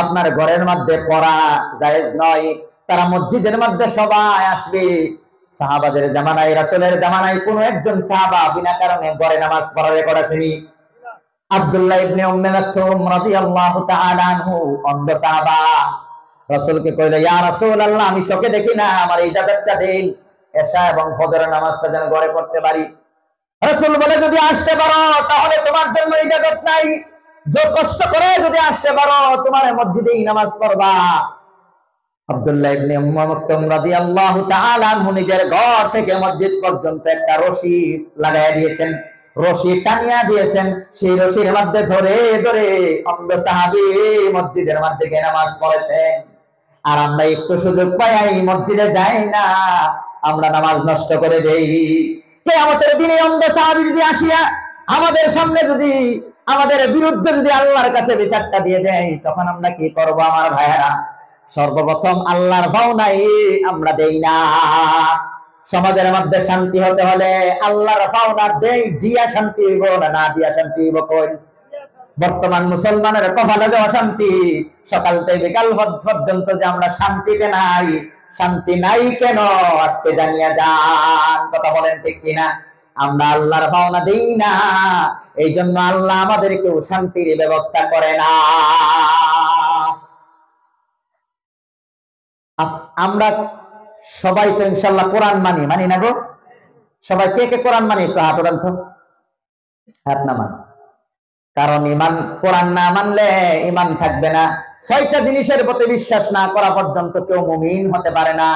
আপনার ঘরের মধ্যে পড়া জায়েজ নয়। তারা মসজিদের মধ্যে সবাই আসবে। সাহাবাদের জামানায়, রাসূলের জামানায় কোন একজন সাহাবা বিনা কারণে ঘরে নামাজ পড়ার রেকর্ড আসেনি। আব্দুল্লাহ ইবনে উম্মে মাকতুম রাদিয়াল্লাহু তাআলা আনহু, অন্ধ সাহাবা, রাসূলকে কইল, ইয়া রাসূলুল্লাহ, আমি চোখে দেখি না, আমার ইজাজতটা দিন, এশা এবং ফজরের নামাজটা যেন ঘরে পড়তে পারি। রাসূল বলে, যদি আসতে পারো তাহলে তোমার জন্য ইজাজত নাই, যে কষ্ট করে যদি আসতে পারো তোমার মসজিদেই নামাজ পড়বা। আব্দুল্লাহ ইবনে উম্মে মাকতুম রাদিয়াল্লাহু তাআলা আনহু নিজের ঘর থেকে মসজিদ পর্যন্ত একটা রশি লাগায় দিয়েছেন। রশি টানিয়া দিয়েছেন, সেই রশির মধ্যে ধরে ধরে অন্ধ সাহাবী মসজিদের মধ্যে গিয়ে নামাজ পড়েছেন। আর আমরা একটু সুযোগ পাই মসজিদে যাই না, আমরা নামাজ নষ্ট করে দেই। কিয়ামতের দিনে অন্ধ সাহাবী যদি আসিয়া আমাদের সামনে যদি আমাদের বিরুদ্ধে যদি আল্লাহর কাছে বিচারটা দিয়ে দেয়, তখন আমরা কি করব আমার ভাইয়েরা? সর্বপ্রথম আল্লাহর ভাওনাই আমরা দেই না। সমাজের মধ্যে শান্তি হতে হলে আল্লাহর ভাওনা দেই, দিয়া শান্তি হইব না দিয়া শান্তি হইব? কই বর্তমান মুসলমানের কপালে যে অশান্তি, সকাল থেকে বিকাল পর্যন্ত যে আমরা শান্তিতে নাই। শান্তি নাই কেন আজকে জানিয়া যান। কথা বলেন ঠিক কিনা? আমরা আল্লাহর ভাওনা দেই না, এই জন্য আল্লাহ আমাদেরকেও শান্তির ব্যবস্থা করে না। আমরা সবাই তো ইনশাল্লাহ কোরআন মানি না গো? সবাই কে কে কোরআন মানি একটু হাত ওঠান তো, হাত নামান। কারণ ইমান, কোরআন না মানলে ইমান থাকবে না। 6টা জিনিসের প্রতি বিশ্বাস না করা পর্যন্ত কেউ মুমিন হতে পারে না।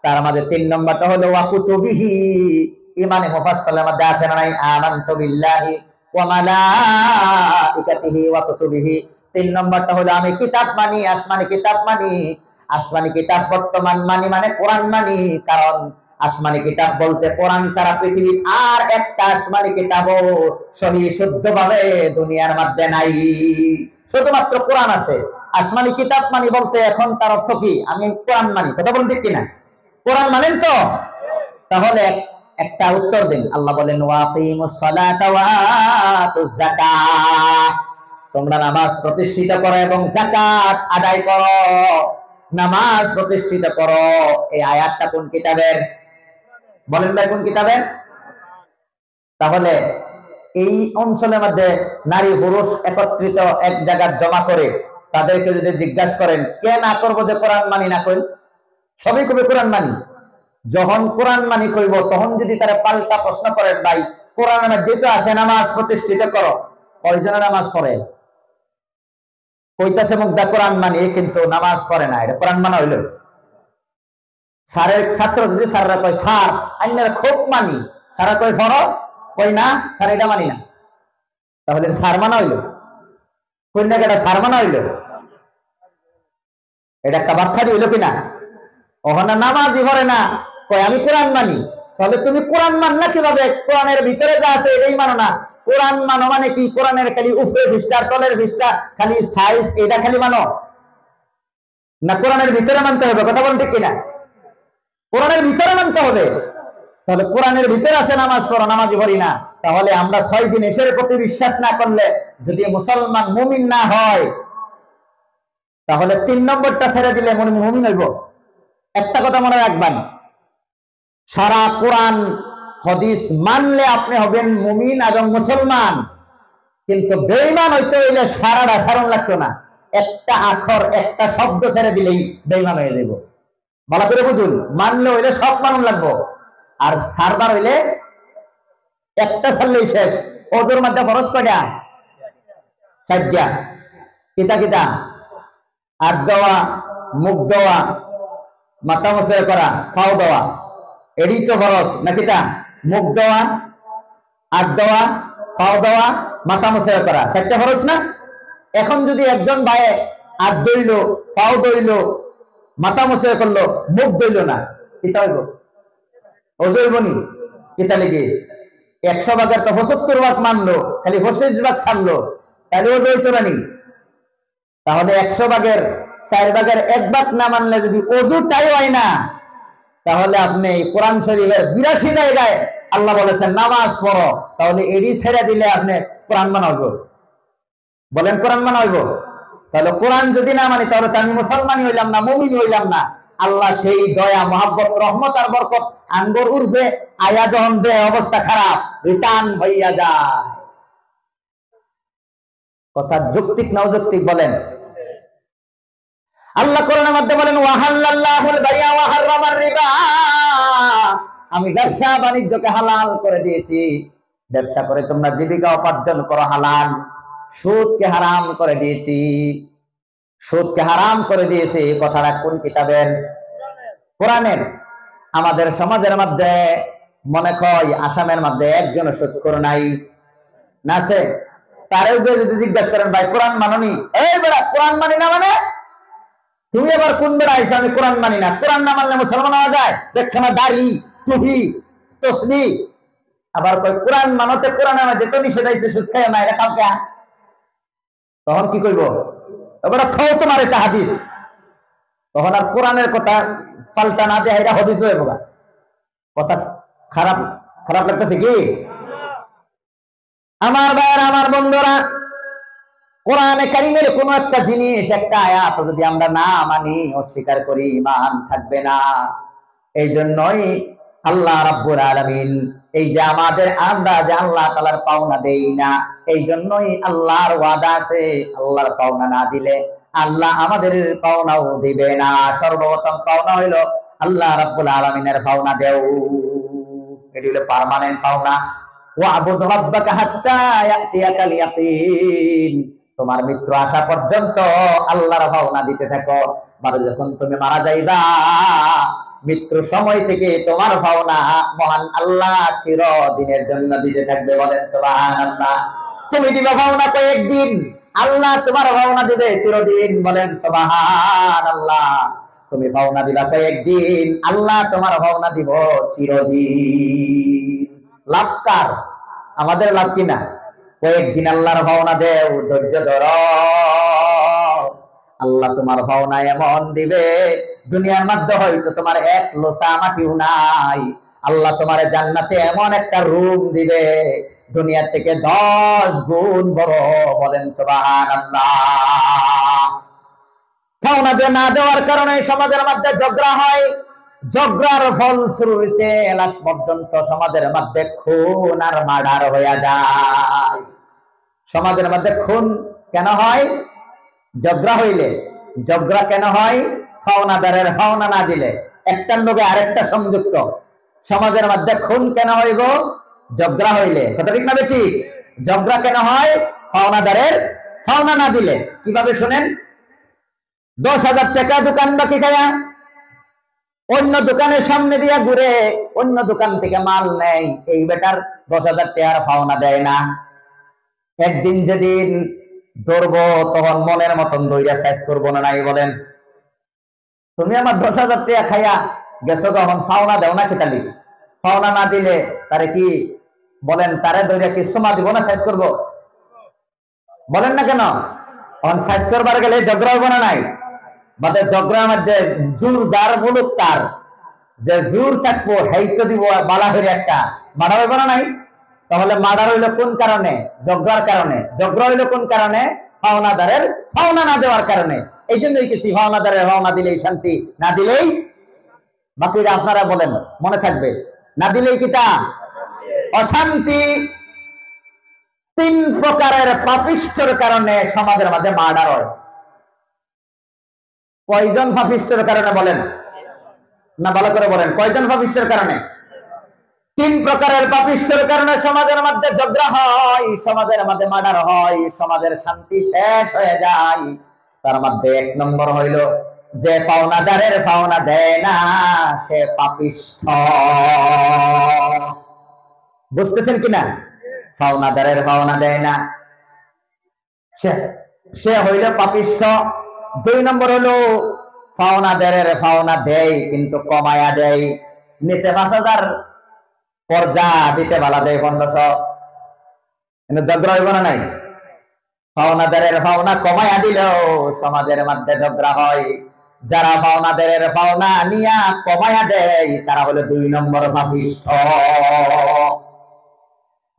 তার মধ্যে 3 নম্বরটা হলো ওয়া কুতুবিহি। ইমানে মুফাসসালের মধ্যে আছে না নাই? আমানতু বিল্লাহি ওয়া মালাইকাতিহি ওয়া কুতুবিহি। 3 নম্বরটা হলো আমি কিতাব মানি, আসমানি কিতাব মানি। আসমানি কিতাব বর্তমান মানি মানে কোরআন মানি। কারণ আসমানি কিতাব বলতে কোরআন ছাড়া পৃথিবীর আর একটা আসমানি কিতাবও সহি শুদ্ধভাবে দুনিয়ার মধ্যে নাই, শুধুমাত্র কোরআন আছে। আসমানি কিতাব মানি বলতে এখন তার অর্থ কি? আমি কোরআন মানি। কথা বলতে কিনা? কোরআন মানেন তো? তাহলে একটা উত্তর দিন। আল্লাহ বলেন ওয়াকিমুস সালাতা ওয়া আতুজ যাকাত, তোমরা নামাজ প্রতিষ্ঠিত করো এবং যাকাত আদায় করো। নামাজ প্রতিষ্ঠিত করো, এই আয়াতটা কোন কিতাবের? বলেন ভাই কোন কিতাবের? তাহলে এই অঞ্চলের মধ্যে নারী পুরুষ একত্রিত এক জায়গায় জমা করে তাদেরকে যদি জিজ্ঞাসা করেন কে না করবো যে কোরআন মানি না, কই সবই কবে কোরআন মানি। যখন কোরআন মানি কইব তখন যদি তারা পাল্টা প্রশ্ন করেন ভাই কোরআনের মধ্যে তো আছে নামাজ প্রতিষ্ঠিত করো, কয়জনে নামাজ পড়ে? কইতাছে মুগ্ধা কোরআন মানি কিন্তু নামাজ পড়ে না, এটা কোরআন মানা হইল? স্যারের ছাত্র যদি স্যাররা কয় স্যার আইনারা খুব মানি, স্যারা কয় পড়ো, কই না স্যার এটা মানি না, তাহলে স্যার মানা হইল? কই না এটা স্যার মানা হইল? এটা একটা বার্তা হইল কিনা? ওখানে নামাজই পড়ে না, কয় আমি কোরআন মানি। তাহলে তুমি কোরআন মান না কিভাবে? কোরআনের ভিতরে যা আছে এটাই মানো না। কোরআন মানো মানে কি? কোরআনের খালি উপরে পৃষ্ঠা তলের পৃষ্ঠা খালি সাইজ এটা খালি মানো না? কোরআনের ভিতরে মানতে হবে। কথা বলেন ঠিক কিনা? কোরআনের ভিতরে মানতে হবে। তাহলে কোরআনের ভিতরে আছে নামাজ পড়ো, নামাজই পড়ি না। তাহলে আমরা 6 জিনিসের প্রতি বিশ্বাস না করলে যদি মুসলমান মুমিন না হয়, তাহলে 3 নম্বরটা ছেড়ে দিলে মুমিন হইব। একটা কথা মনে রাখবেন, সারা কোরআন হাদিস মানলে আপনি হবেন মুমিন এবং মুসলমান, কিন্তু বেঈমান হইতে হইলে সারাটা সারণ লাগতো না। একটা আখর একটা শব্দ ছেড়ে দিলেই বেঈমান হয়ে যাব। ভালো করে বুঝুন, মানলে হইলে সব মানুন লাগবো, আর সারবার হইলে একটা ছাড়লেই শেষ। ওজোর মধ্যে ফরজ কয়টা? 4টা। কিতা কিতা? হাত দেওয়া, মুখ দেওয়া, মাথা মুছে করা, পাও দেওয়া, এডি তো ফরজ না? কিতা? মুখ দেওয়া, হাত দেওয়া, পাও দেওয়া, মাথা মুছে করা, 4টা ফরজ না? এখন যদি একজন ভাই হাত ধইল, পাও ধইল, মাথা মুছে করলো, মুখ ধইল না, কিতা হইব? ওযু হইব নি? কিতা লেগে 100 ভাগের তো 75 ভাগ মানলো, খালি 25 ভাগ ছাড়লো, তাহলে ওযু হইতো না নি? তাহলে 100 ভাগের 4 ভাগের 1 ভাগ না মানলে যদি ওযুটাই হয় না, তাহলে আপনি কোরআন শরীফের 82 জায়গায় আল্লাহ বলেছেন নামাজ পড়ো, তাহলে এডি ছেড়ে দিলে আপনি কোরআন মানা হইব? বলেন কোরআন মানা হইব? তাহলে কোরআন যদি না মানি তাহলে আমি মুসলমানই হইলাম না, মুমিন হইলাম না। আল্লাহ সেই দয়া মহব্বত রহমত আর বরকত আঙ্গুর উর্ফে আয়া যখন দেয় অবস্থা খারাপ, রিটার্ন হইয়া যায়। কথা যৌক্তিক না অযৌক্তিক বলেন? আল্লাহ কোরআনের মধ্যে বলেন ওয়াহাল্লাল্লাহুল বাই'a ওয়া হাররামার রিবা, আমি ব্যবসা বাণিজ্যকে হালাল করে দিয়েছি, ব্যবসা করে তোমরা জীবিকা উপার্জন করো হালাল। সুদকে হারাম করে দিয়েছি, সুদকে হারাম করে দিয়েছি। এই কথাটা কোন কিতাবের? কোরআনের। আমাদের সমাজের মধ্যে মনে হয় আসামের মধ্যে একজন সুৎখোর নাই, না আছে? তারেও যদি জিজ্ঞাসা করেন ভাই কোরআন মাননি, এই বেড়া কোরআন মানি না মানে তুমি আবার কোন বেড়া আইসো আমি কোরআন মানি না? কোরআন না মানলে মুসলমান হওয়া যায়? দেখছে না দাড়ি টুপি তসবি, আবার কই কোরআন মানতে কোরআনের মধ্যে তো নিষেধ আইছে সুদ খায় না, এটা কাউকে তখন কি কইব? এবার খাও তোমার এটা হাদিস, তখন আর কোরআনের কথা পাল্টা না দেয় এটা হাদিস হয়ে গেল। কথা খারাপ খারাপ লাগতেছে কি আমার ভাইয়ের আমার বন্ধুরা? কোরআনে কারিমের কোন একটা জিনিস একটা আয়াত যদি আমরা না মানি অস্বীকার করি ঈমান থাকবে না। এই জন্যই আল্লাহ রাব্বুল আলামিন এই যে আমাদের আমরা যে আল্লাহ তাআলার পাওনা দেই না, এই জন্যই আল্লাহর ওয়াদা আছে আল্লাহর পাওনা না দিলে আল্লাহ আমাদের পাওনাও দিবে না। সর্বপ্রথম পাওনা হইল আল্লাহ রাব্বুল আলামিনের পাওনা দেও, এটি হলো পার্মানেন্ট পাওনা। ওয়াবুদ রাব্বাকা হাত্তা ইয়াতিয়াকাল ইয়াকিন, তোমার মৃত্যু আসা পর্যন্ত আল্লাহর পাওনা দিতে থাকো। মানে যখন তুমি মারা যাইবা মৃত্যুর সময় থেকে তোমার পাওনা মহান আল্লাহ চিরদিনের জন্য দিতে থাকবে। বলেন সুবহানাল্লাহ। তুমি দিবা পাওনা কয়েকদিন, আল্লাহ তোমার পাওনা দিবে চিরদিন। বলেন সুবহানাল্লাহ। তুমি পাওনা দিবা কয়েকদিন, আল্লাহ তোমার পাওনা দিব চিরদিন। লাভ কার? আমাদের লাভ কিনা? কয়েকদিন আল্লাহর পাওনা দেও, ধৈর্য ধরো, আল্লাহ তোমার পাওনা এমন দিবে দুনিয়ার মধ্যে হয়তো তোমার এক লোসা মাটিও নাই। আল্লাহ তোমার জান্নাতে এমন একটা রুম দিবে দুনিয়ার থেকে 10 গুণ বড়। বলেন সুবহানাল্লাহ। পাওনা না দেওয়ার কারণে সমাজের মধ্যে ঝগড়া হয়, ঝগড়ার ফলশ্রুতিতে লাশ পর্যন্ত সমাজের মধ্যে খুন আর মার্ডার হয়ে যায়। সমাজের মধ্যে খুন কেন হয়? ঝগড়া হইলে। ঝগড়া কেন হয়? পাওনাদারের পাওনা না দিলে। একটার লোকে আরেকটা সংযুক্ত। সমাজের মধ্যে খুন কেন হয় গো? ঝগড়া হইলে। কথা ঠিক না বেটি? ঝগড়া কেন হয়? পাওনাদারের পাওনা না দিলে। কিভাবে শুনেন? 10,000 টাকা দোকান বাকি খায়া অন্য দোকানের সামনে দিয়া ঘুরে অন্য দোকান থেকে মাল নেয়, এই বেটার 10,000 টাকার পাওনা দেয় না। একদিন যেদিন ধরবো তখন মনের মতন দইরা সাইজ করবো না নাই? বলেন তুমি আমার 10,000 টাকা খাইয়া গেছো, তখন পাওনা দেও না খেতালি? পাওনা না দিলে তারে কি বলেন তারে দইরা কি সমা দিব না সাইজ করবো? বলেন না কেন? তখন সাইজ করবার গেলে ঝগড়া হইব না নাই? বাদে ঝগড়ার মধ্যে জোর যার মুলুক তার, যে জোর থাকবো হেইতো দিব বালা হইরে একটা মার্ডার হইব না নাই? তাহলে মার্ডার হইলো কোন কারণে? ঝগড়ার কারণে। ঝগড়া হইলো কোন কারণে? পাওনাদারের পাওনা না দেওয়ার কারণে। এই জন্যই কিছু পাওনাদারের পাওনা দিলেই শান্তি, না দিলেই বাকিরা আপনারা বলেন মনে থাকবে, না দিলেই কিটা অশান্তি। 3 প্রকারের পাপিষ্ঠের কারণে সমাজের মধ্যে মার্ডার হয়। কয়জন পাপিষ্ঠের কারণে বলেন না? ভালো করে বলেন, কয়জন পাপিষ্ঠের কারণে? 3 প্রকারের পাপিষ্ঠের কারণে সমাজের মধ্যে ঝগড়া হয়, সমাজের মধ্যে মার্ডার হয়, সমাজের শান্তি শেষ হয়ে যায়। তার মধ্যে 1 নম্বর হইল যে পাওনাদারের পাওনা দেয় না সে পাপিষ্ঠ। বুঝতেছেন কিনা? পাওনাদারের পাওনা দেয় না সে হইল পাপিষ্ঠ। 2 নম্বর হলো পাওনাদারের পাওনা দেয় কিন্তু কমায়া দেয়। নিচে 5,000 পর্যা দিতে বালা দেয় 1500, কিন্তু ঝগড়া হইব না নাই? পাওনাদারের পাওনা কমায়া দিলেও সমাজের মধ্যে ঝগড়া হয়। যারা পাওনাদারের পাওনা নিয়া কমায়া দেয় তারা হলো 2 নম্বর পাপিষ্ঠ।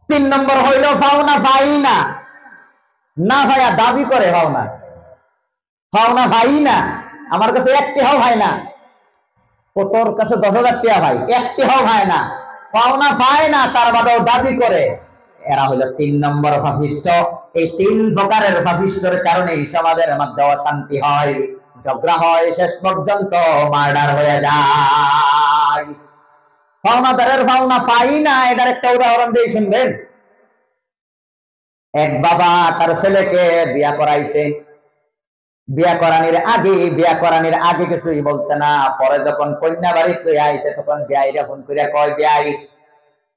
3 নম্বর হইল পাওনা পাই না, না ভাইয়া দাবি করে পাওনা। পাওনা ভাই না, আমার কাছে 1 টাকাও ভাই না, ও তোর কাছে 10,000 টাকা ভাই, 1 টাকাও ভাই না, পাওনা পায় না, তার বাদেও দাবি করে। এরা হলো 3 নম্বর পাপিষ্ঠ। এই 3 প্রকারের পাপিষ্ঠের কারণে সমাজের মধ্যে অশান্তি হয়, ঝগড়া হয়, শেষ পর্যন্ত মার্ডার হয়ে যায়। পাওনাদারের পাওনা পাই না, এটার একটা উদাহরণ দিয়ে শুনবেন। এক বাবা তার ছেলেকে বিয়া করাইছে। বিয়া করানির আগে কিছুই বলছে না, পরে যখন কন্যা বাড়িতে আইছে তখন বিয়াইরা ফোন করে কয়, বিয়াই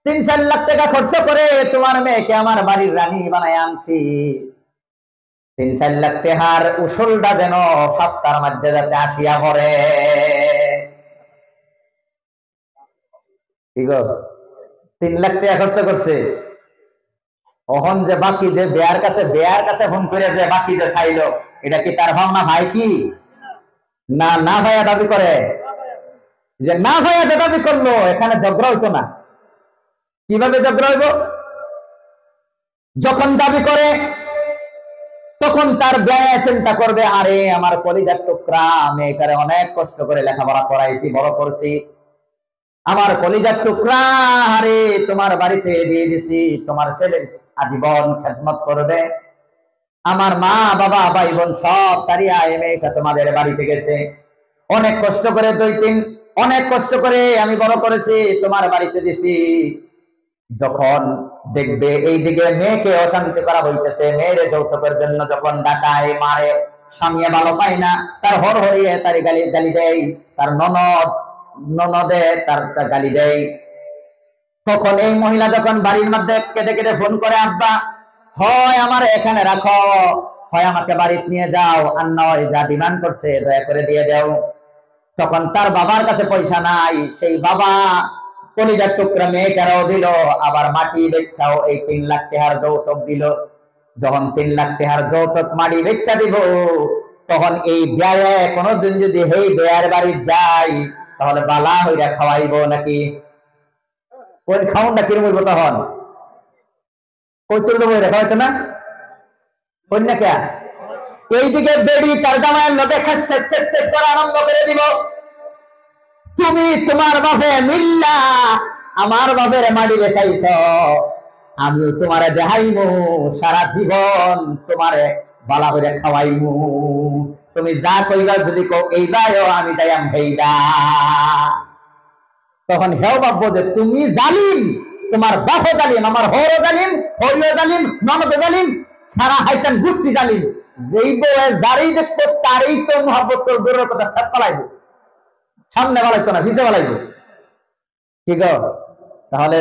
3-4 লাখ টাকা খরচ করে তোমার মেয়েকে আমার বাড়ির রানী বানায় আনছি। 3-4 লাখ টাকার উসুলটা যেন সপ্তাহের মধ্যে যাতে আসিয়া পড়ে। কি গো, 3 লাখ টাকা খরচ করছে, ওহন যে বাকি যে বেয়ার কাছে ফোন করে যে বাকি যে চাইলো, এটা কি তার ভাবনা ভাই কি না না ভাইয়া দাবি করে? যে না ভাইয়া যে দাবি করলো, এখানে ঝগড়া হইতো না। কিভাবে ঝগড়া হইব? যখন দাবি করে তখন তার ব্যয় চিন্তা করবে, আরে আমার কলিজার টুকরা মেয়েটারে অনেক কষ্ট করে লেখাপড়া করাইছি, বড় করছি, আমার কলিজার টুকরা আরে তোমার বাড়িতে দিয়ে দিছি, তোমার ছেলে আজীবন খেদমত করবে, আমার মা বাবা ভাই বোন সব ছাড়িয়া এই মেয়েটা তোমাদের বাড়িতে গেছে, অনেক কষ্ট করে অনেক কষ্ট করে আমি বড় করেছি, তোমার বাড়িতে দিছি। যখন দেখবে এইদিকে মেয়েকে অশান্তি করা হইতেছে, মেয়ের যৌতুকের জন্য যখন ডাকায় মারে, স্বামী ভালো পায় না, তার হর হরিয়ে তার গালি দেয়, তার ননদে তার গালি দেয়, তখন এই মহিলা যখন বাড়ির মধ্যে কেঁদে কেঁদে ফোন করে, আব্বা হয় আমার এখানে রাখো, হয় আমাকে বাড়িতে নিয়ে যাও, আর নয় যা ডিমান্ড করছে দয়া করে দিয়ে দাও। তখন তার বাবার কাছে পয়সা নাই, সেই বাবা কলিজার টুকরা মেয়েটারও দিল, আবার মাটি বেচাও এই 3 লাখ টাকার যৌতুক দিল। যখন 3 লাখ টাকার যৌতুক মাটি বেচা দিব, তখন এই ব্যয়ে কোনোদিন যদি এই ব্যয়ের বাড়ি যাই, তাহলে বালা হইরা খাওয়াইবো নাকি? কোন খাউনটা কিরম হইব? তখন কৈতুল দেবো, এটা খাওয়াইতো না কন্যা কে? এইদিকে বেড়ি তার জামাইয়ের লোকে খেস খেস খেস খেস করে আরম্ভ করে দিব, তুমি তোমার বাপে মিল্লা আমার বাপের মাটি বেচাইছ, আমিও তোমারে দেখাইমু, সারা জীবন তোমারে বালা করে খাওয়াইমু, তুমি যা কইবা যদি কও এইবারও আমি যাইয়াম হেইবা। তখন হেও ভাববো যে তুমি জালিম, তোমার বাপও জালিম, আমার হরও জালিম, হরিও জালিম, ননদও জালিম, সারা হাইতান গোষ্ঠী জালিম, যেই বউ যারই দেখবো তারই তো মহব্বত করে দূরের কথা ছাপ পালাইবো, সামনে বালাইতো না ভিজে বালাইবো। ঠিক আছে? তাহলে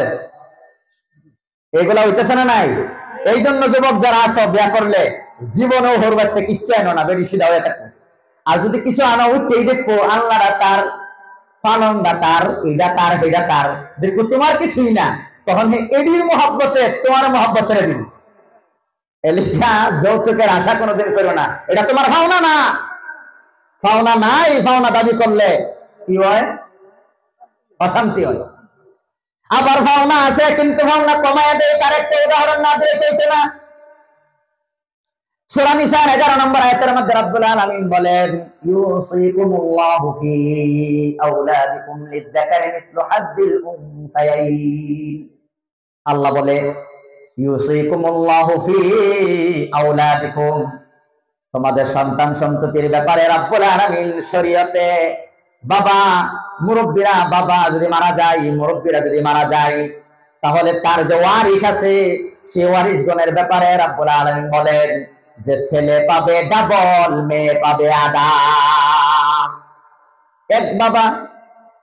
এগুলা হইতেছে না নাই? এই জন্য যুবক যারা আছো, বিয়া করলে জীবনেও হর বাড়তে কিচ্ছু আনো না, বেশি সিধা হয়ে থাকো। আর যদি কিছু আনা উঠতেই দেখবো আল্লাহরা তার পালনটা তার, এটা তার, এটা তার, দেখবো তোমার কিছুই না, তখন এডির মহব্বতে তোমার মহব্বত ছেড়ে দিব। এলিখা যৌতুকের আশা কোনোদিন করো না, এটা তোমার ভাওনা না, পাওনা নাই, পাওনা দাবি করলে কি হয়? অশান্তি হয়। আবার ভাওনা আছে কিন্তু ভাওনা কমায় দেয়, তার একটা উদাহরণ না দিলে চলছে না। সূরা নিসার 11 নম্বর আয়াতের মধ্যে রব্বুল আলামিন বলেন, ইউসিকুমুল্লাহু ফি আওলাদিকুম লিয-যাকারি মিসলু হাজ্জিল উনসায়াইন। আল্লাহ বলে, ইউসিকুমুল্লাহু ফি আওলাদিকুম, তোমাদের সন্তান সন্ততির ব্যাপারে রব্বুল আলামিন শরীয়তে বাবা মুরব্বীরা, বাবা যদি মারা যায়, মুরব্বীরা যদি মারা যায়, তাহলে তার যে ওয়ারিস আছে, সেই ওয়ারিসগণের ব্যাপারে রব্বুল আলামিন বলেন যে ছেলে পাবে ডাবল, মেয়ে পাবে আধা। এক বাবা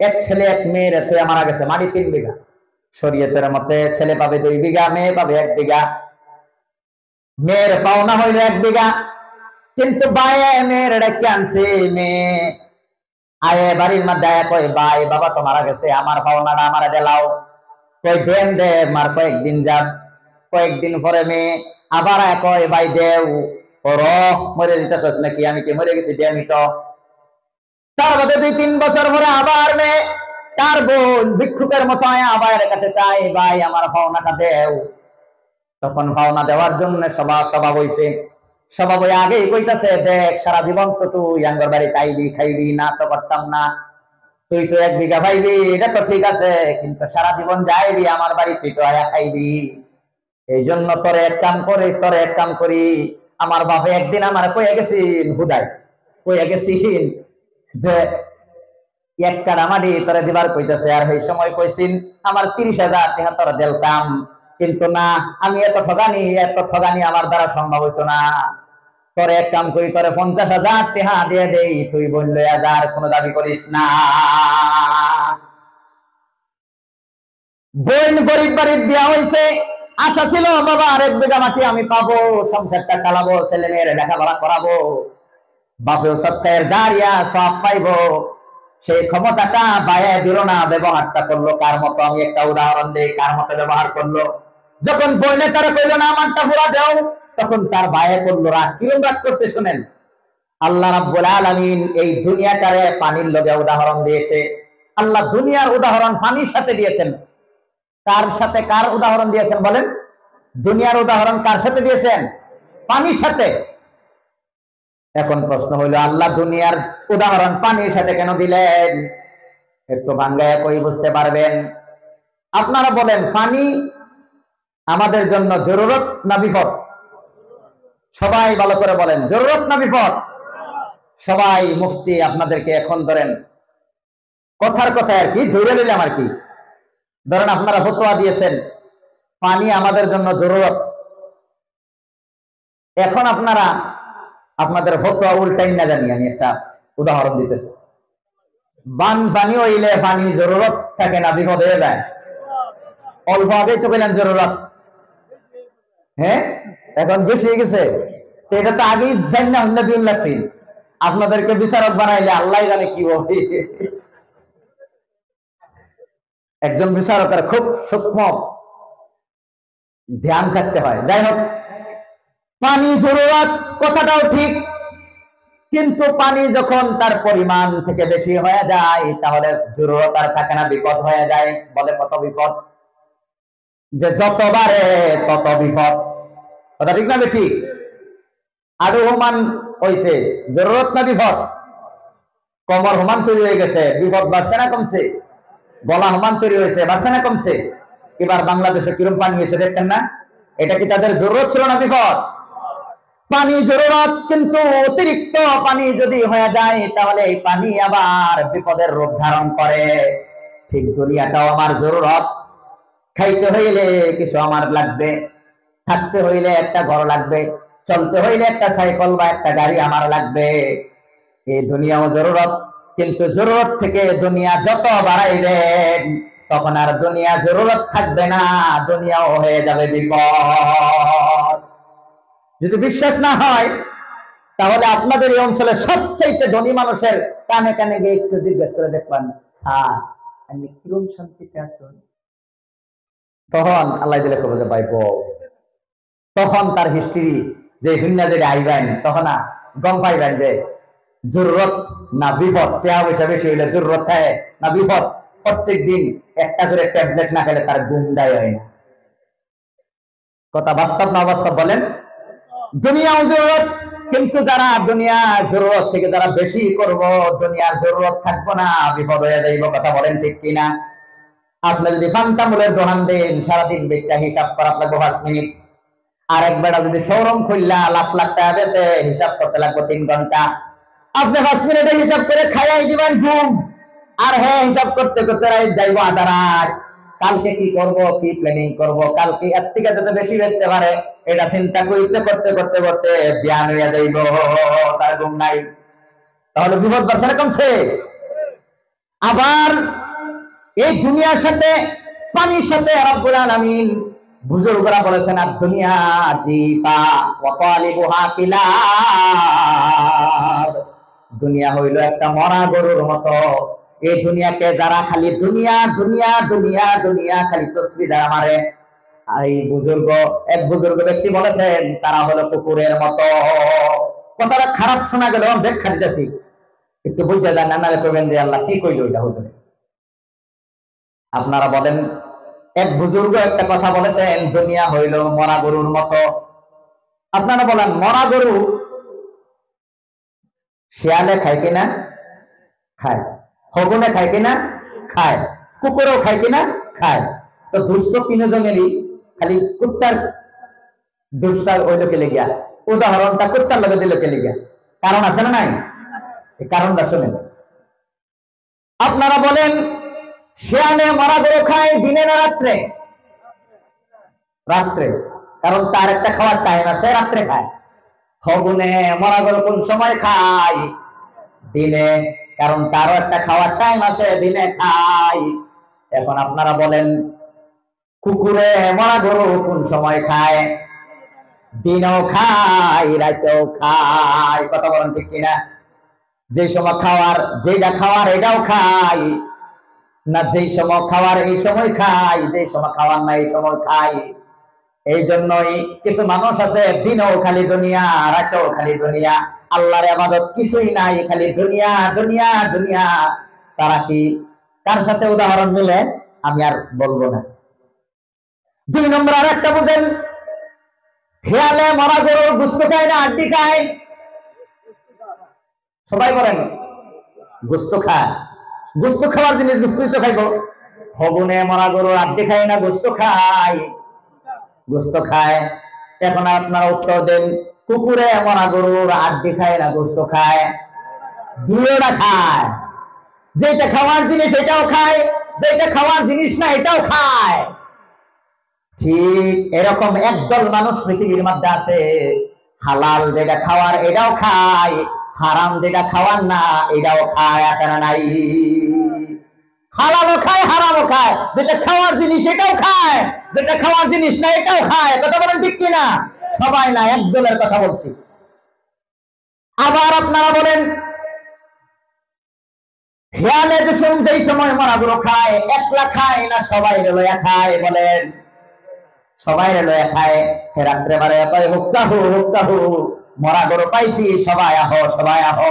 এক ছেলে এক মেয়ে রেখে মারা গেছে, মাটি 3 বিঘা, শরীয়তের মতে ছেলে পাবে 2 বিঘা, মেয়ে পাবে 1 বিঘা। মেয়ের পাওনা হইল 1 বিঘা, কিন্তু বায়ে মেয়ের ডেকে আনছে, মেয়ে আয়ে বাড়ির মধ্যে আয়া কয়, ভাই বাবা তো মারা গেছে, আমার পাওনাটা আমারে দেলাও। কই দেন দে, মার কয়েকদিন যাব, কয়েকদিন পরে মেয়ে আবার আয়া কয়, ভাই দেও। ওর মরে দিতেছ নাকি? আমি কি মরে গেছি? দেমি তো। তার বাদে 2-3 বছর পরে আবার মেয়ে তার বোন ভিক্ষুকের মতো আয়া আবার কাছে চাই, ভাই আমার পাওনাটা দেও। তখন পাওনা দেওয়ার জন্য স্বভাব হইছে, স্বভাব হয়ে আগেই কইতাছে, দেখ সারা জীবন তো তুই আঙ্গর বাড়ি খাইবি খাইবি, না তো করতাম না, তুই তো 1 বিঘা পাইবি, এটা তো ঠিক আছে, কিন্তু সারা জীবন যাইবি আমার বাড়ি, তুই তো আয়া খাইবি। এই জন্য তোরে এক কাম করি, আমার বাপে একদিন আমার কইয়া গেছিন, হুদাই কইয়া গেছিন যে 1 কাঠা মাটি তোরে দিবার কইতাছে, আর এই সময় কইছিন আমার 30,000 টাকা তোরা দিলতাম, কিন্তু না, আমি এত ঠগানি আমার দ্বারা সম্ভব হইতো না, তোরে এক কাম করি, তোরে 50,000 টাকা দিয়ে দেই, তুই বললে আজ আর কোনো দাবি করিস না। বোন গরিব বাড়ির বিয়া হয়েছে, আশা ছিল বাবা আরেক বিঘা মাটি আমি পাবো, সংসারটা চালাবো, ছেলে মেয়ের লেখাপড়া করাবো, বাপেও সপ্তাহের জারিয়া সব পাইবো। সেই ক্ষমতাটা বায়া দিল না, ব্যবহারটা করলো কার মতো? আমি একটা উদাহরণ দিই, কার মতো ব্যবহার করলো? যখন বইনে তারা কইলো না আমারটা পুরা দাও, তখন তার বায়া করলো রাগ। কিরম রাগ করছে শুনেন। আল্লাহ রাব্বুল আলামিন এই দুনিয়াটারে পানির লগে উদাহরণ দিয়েছে। আল্লাহ দুনিয়ার উদাহরণ পানির সাথে দিয়েছেন। কার সাথে কার উদাহরণ দিয়েছেন বলেন? দুনিয়ার উদাহরণ কার সাথে দিয়েছেন? পানির সাথে। এখন প্রশ্ন হইল, আল্লাহ দুনিয়ার উদাহরণ পানির সাথে কেন দিলেন? একটু ভাঙ্গায় কই বুঝতে পারবেন। আপনারা বলেন, পানি আমাদের জন্য জরুরত না বিপদ? সবাই ভালো করে বলেন, জরুরত না বিপদ? সবাই মুফতি আপনাদেরকে এখন ধরেন কথার কথা আর কি ধরে নিলাম আর কি, ধরেন আপনারা ফতোয়া দিয়েছেন পানি আমাদের জন্য জরুরত। এখন আপনারা আপনাদের ফতোয়া উল্টাই না জানি আমি একটা উদাহরণ দিতেছি। বান পানি হইলে পানি জরুরত থাকে না বিপদ হয়ে যায়? অল্প আগেই তো পেলেন জরুরত, হ্যাঁ এখন বেশি হয়ে গেছে। এটা তো আগেই জানি না, অন্য দিন লাগছে। আপনাদেরকে বিচারক বানাইলে আল্লাহ জানে কি হবে। একজন বিচারকের খুব সূক্ষ্ম ধ্যান থাকতে হয়। যাই হোক, পানি জরুরত কথাটাও ঠিক, কিন্তু পানি যখন তার পরিমাণ থেকে বেশি হয়ে যায় তাহলে জরুরত আর থাকে না, বিপদ হয়ে যায়। বলে কত বিপদ, যে যত বাড়ে তত বিপদ। কথা ঠিক না ঠিক? আরো হুমান হয়েছে, জরুরত না বিপদ? কমর হুমান তৈরি হয়ে গেছে, বিপদ বাড়ছে না কমছে? গলা হুমান তৈরি হয়েছে, বাড়ছে না কমছে? এবার বাংলাদেশে কিরম পানি হয়েছে দেখছেন না? এটা কি তাদের জরুরত ছিল না বিপদ? পানি জরুরত, কিন্তু অতিরিক্ত পানি যদি হয়ে যায় তাহলে এই পানি আবার বিপদের রূপ ধারণ করে। ঠিক দুনিয়াটাও আমার জরুরত। খাইতে হইলে কিছু আমার লাগবে, থাকতে হইলে একটা ঘর লাগবে, চলতে হইলে একটা সাইকেল বা একটা গাড়ি আমার লাগবে। এই দুনিয়াও জরুরত, কিন্তু জরুরত থেকে দুনিয়া যত বাড়াইবেন তখন আর দুনিয়া জরুরত থাকবে না, দুনিয়াও হয়ে যাবে বিপদ। যদি বিশ্বাস না হয় তাহলে আপনাদের এই অঞ্চলে সবচেয়ে ধনী মানুষের কানে কানে গিয়ে একটু জিজ্ঞেস করে দেখবেন, স্যার আপনি কিরম শান্তিতে আছেন? তখন আল্লাহ দিলে কবে যে ভাই বল, তখন তার হিস্ট্রি যে হিন্না যে আইবেন, তখন গম পাইবেন যে জরুরত না বিপদ। টাকা পয়সা বেশি হইলে জরুরত থাকে না বিপদ? প্রত্যেক দিন একটা করে ট্যাবলেট না খেলে তার ঘুমটাই হয় না। কথা বাস্তব না অবাস্তব বলেন? দুনিয়াও জরুরত, কিন্তু যারা দুনিয়া জরুরত থেকে যারা বেশি করব, দুনিয়ার জরুরত থাকবো না, বিপদ হয়ে যাইব। কথা বলেন ঠিক কিনা? আপনি যদি ফান্তামুলের দোকান দেন, সারাদিন বেচা হিসাব করা লাগবে 5 মিনিট। আর একবার যদি শোরুম খুললা লাখ লাখ টাকা বেচে হিসাব করতে লাগবে 3 ঘন্টা। আপনি 5 মিনিটে হিসাব করে খাইয়াই দিবেন ঘুম। আর হ্যাঁ, হিসাব করতে করতে যাইব আধা রাত। কালকে কি করব, কি প্ল্যানিং করব, কালকে এর থেকে যাতে বেশি বেচতে পারে এটা চিন্তা করতে করতে করতে করতে জ্ঞান হইয়া যাইব, তার ঘুম নাই। তাহলে বিপদ বাড়ছে না কমছে? আবার এই দুনিয়ার সাথে পানির সাথে রব্বুল আলামিন বুজুর্গরা বলেছেন, আর দুনিয়া জিফা ওয়া তালিবুহা কিলাব। দুনিয়া হইল একটা মরা গরুর মতো। এই দুনিয়াকে যারা খালি দুনিয়া দুনিয়া দুনিয়া দুনিয়া খালি তসবিহ যারা মারে, এই বুজুর্গ এক বুজুর্গ ব্যক্তি বলেছেন তারা হলো কুকুরের মতো। কথাটা খারাপ শোনা গেল, ব্যাখ্যা দিতেছি, একটু বুঝতে যান, নানারে কইবেন যে আল্লাহ কি কইলো এটা হুজুরে। আপনারা বলেন, এক বুজুর্গ একটা কথা বলেছেন দুনিয়া হইল মরা গরুর মতো। আপনারা বলেন, মরা গরু শিয়ালে খায় কিনা? খায়। হগুনে খায় কিনা? খায়। কুকুরও খায় কিনা? খায়। তো দুষ্ট তিনজনেরই, খালি কুত্তার দুষ্টার ওই লোকে লেগিয়া উদাহরণটা কুত্তার লোকে দিল কে লেগিয়া? কারণ আছে না নাই? এই কারণটা শুনেন। আপনারা বলেন, শিয়ালে মরা গরু খায় দিনে না রাত্রে? রাত্রে, কারণ তার একটা খাওয়ার টাইম আছে, রাত্রে খায়। হগুনে মরা গরু কোন সময় খায়? দিনে, কারণ তারও একটা খাওয়ার টাইম আছে, দিনে খায়। এখন আপনারা বলেন, কুকুরে মরা গরু কোন সময় খায়? দিনও খায় রাতেও খায়। কথা বলেন ঠিক কিনা? যে সময় খাওয়ার যেটা খাওয়ার এটাও খায়, না যেই সময় খাওয়ার এই সময় খাই, যেই সময় খাওয়ার না এই সময় খাই। এই জন্যই কিছু মানুষ আছে দিনও খালি দুনিয়া, রাতেও খালি দুনিয়া, আল্লাহর ইবাদত কিছুই নাই, খালি দুনিয়া দুনিয়া দুনিয়া। তারা কি কার সাথে উদাহরণ মিলে আমি আর বলবো না। 2 নম্বর আর একটা বুঝেন, খেয়ালে মরা গরুর গোশত খায় না আড্ডি খায়? সবাই বলেন গোশত খায়। গোশত খাওয়ার জিনিস গোশতই তো খাইবো। হবনে মরা গরুর আড্ডি খায় না গোশত খায়? গোশত খায়। এখন আপনারা উত্তর দেন, কুকুরে মরা গরুর আড্ডি খায় না গোশত খায়? দুটোটা খায়। যেটা খাওয়ার জিনিস এটাও খায়, যেটা খাওয়ার জিনিস না এটাও খায়। ঠিক এরকম একদল মানুষ পৃথিবীর মধ্যে আছে, হালাল যেটা খাওয়ার এটাও খায়, হারাম যেটা খাওয়ার না এটাও খায়। আছে না নাই? হালালও খায় হারামও খায়, যেটা খাওয়ার জিনিস এটাও খায়, যেটা খাওয়ার জিনিস না এটাও খায়। কথা বলেন ঠিক কিনা? সবাই না, একদলের কথা বলছি। আবার আপনারা বলেন, খেয়ালে যেই সময় মরাগুলো খায়, একলা খায় না সবাই লয়া খায়? বলেন সবাই লয়া খায়। রাত্রে বারে কয় হুক্কাহু হুক্কাহু, মরা গরু পাইছি, সবাই আহো সবাই আহো।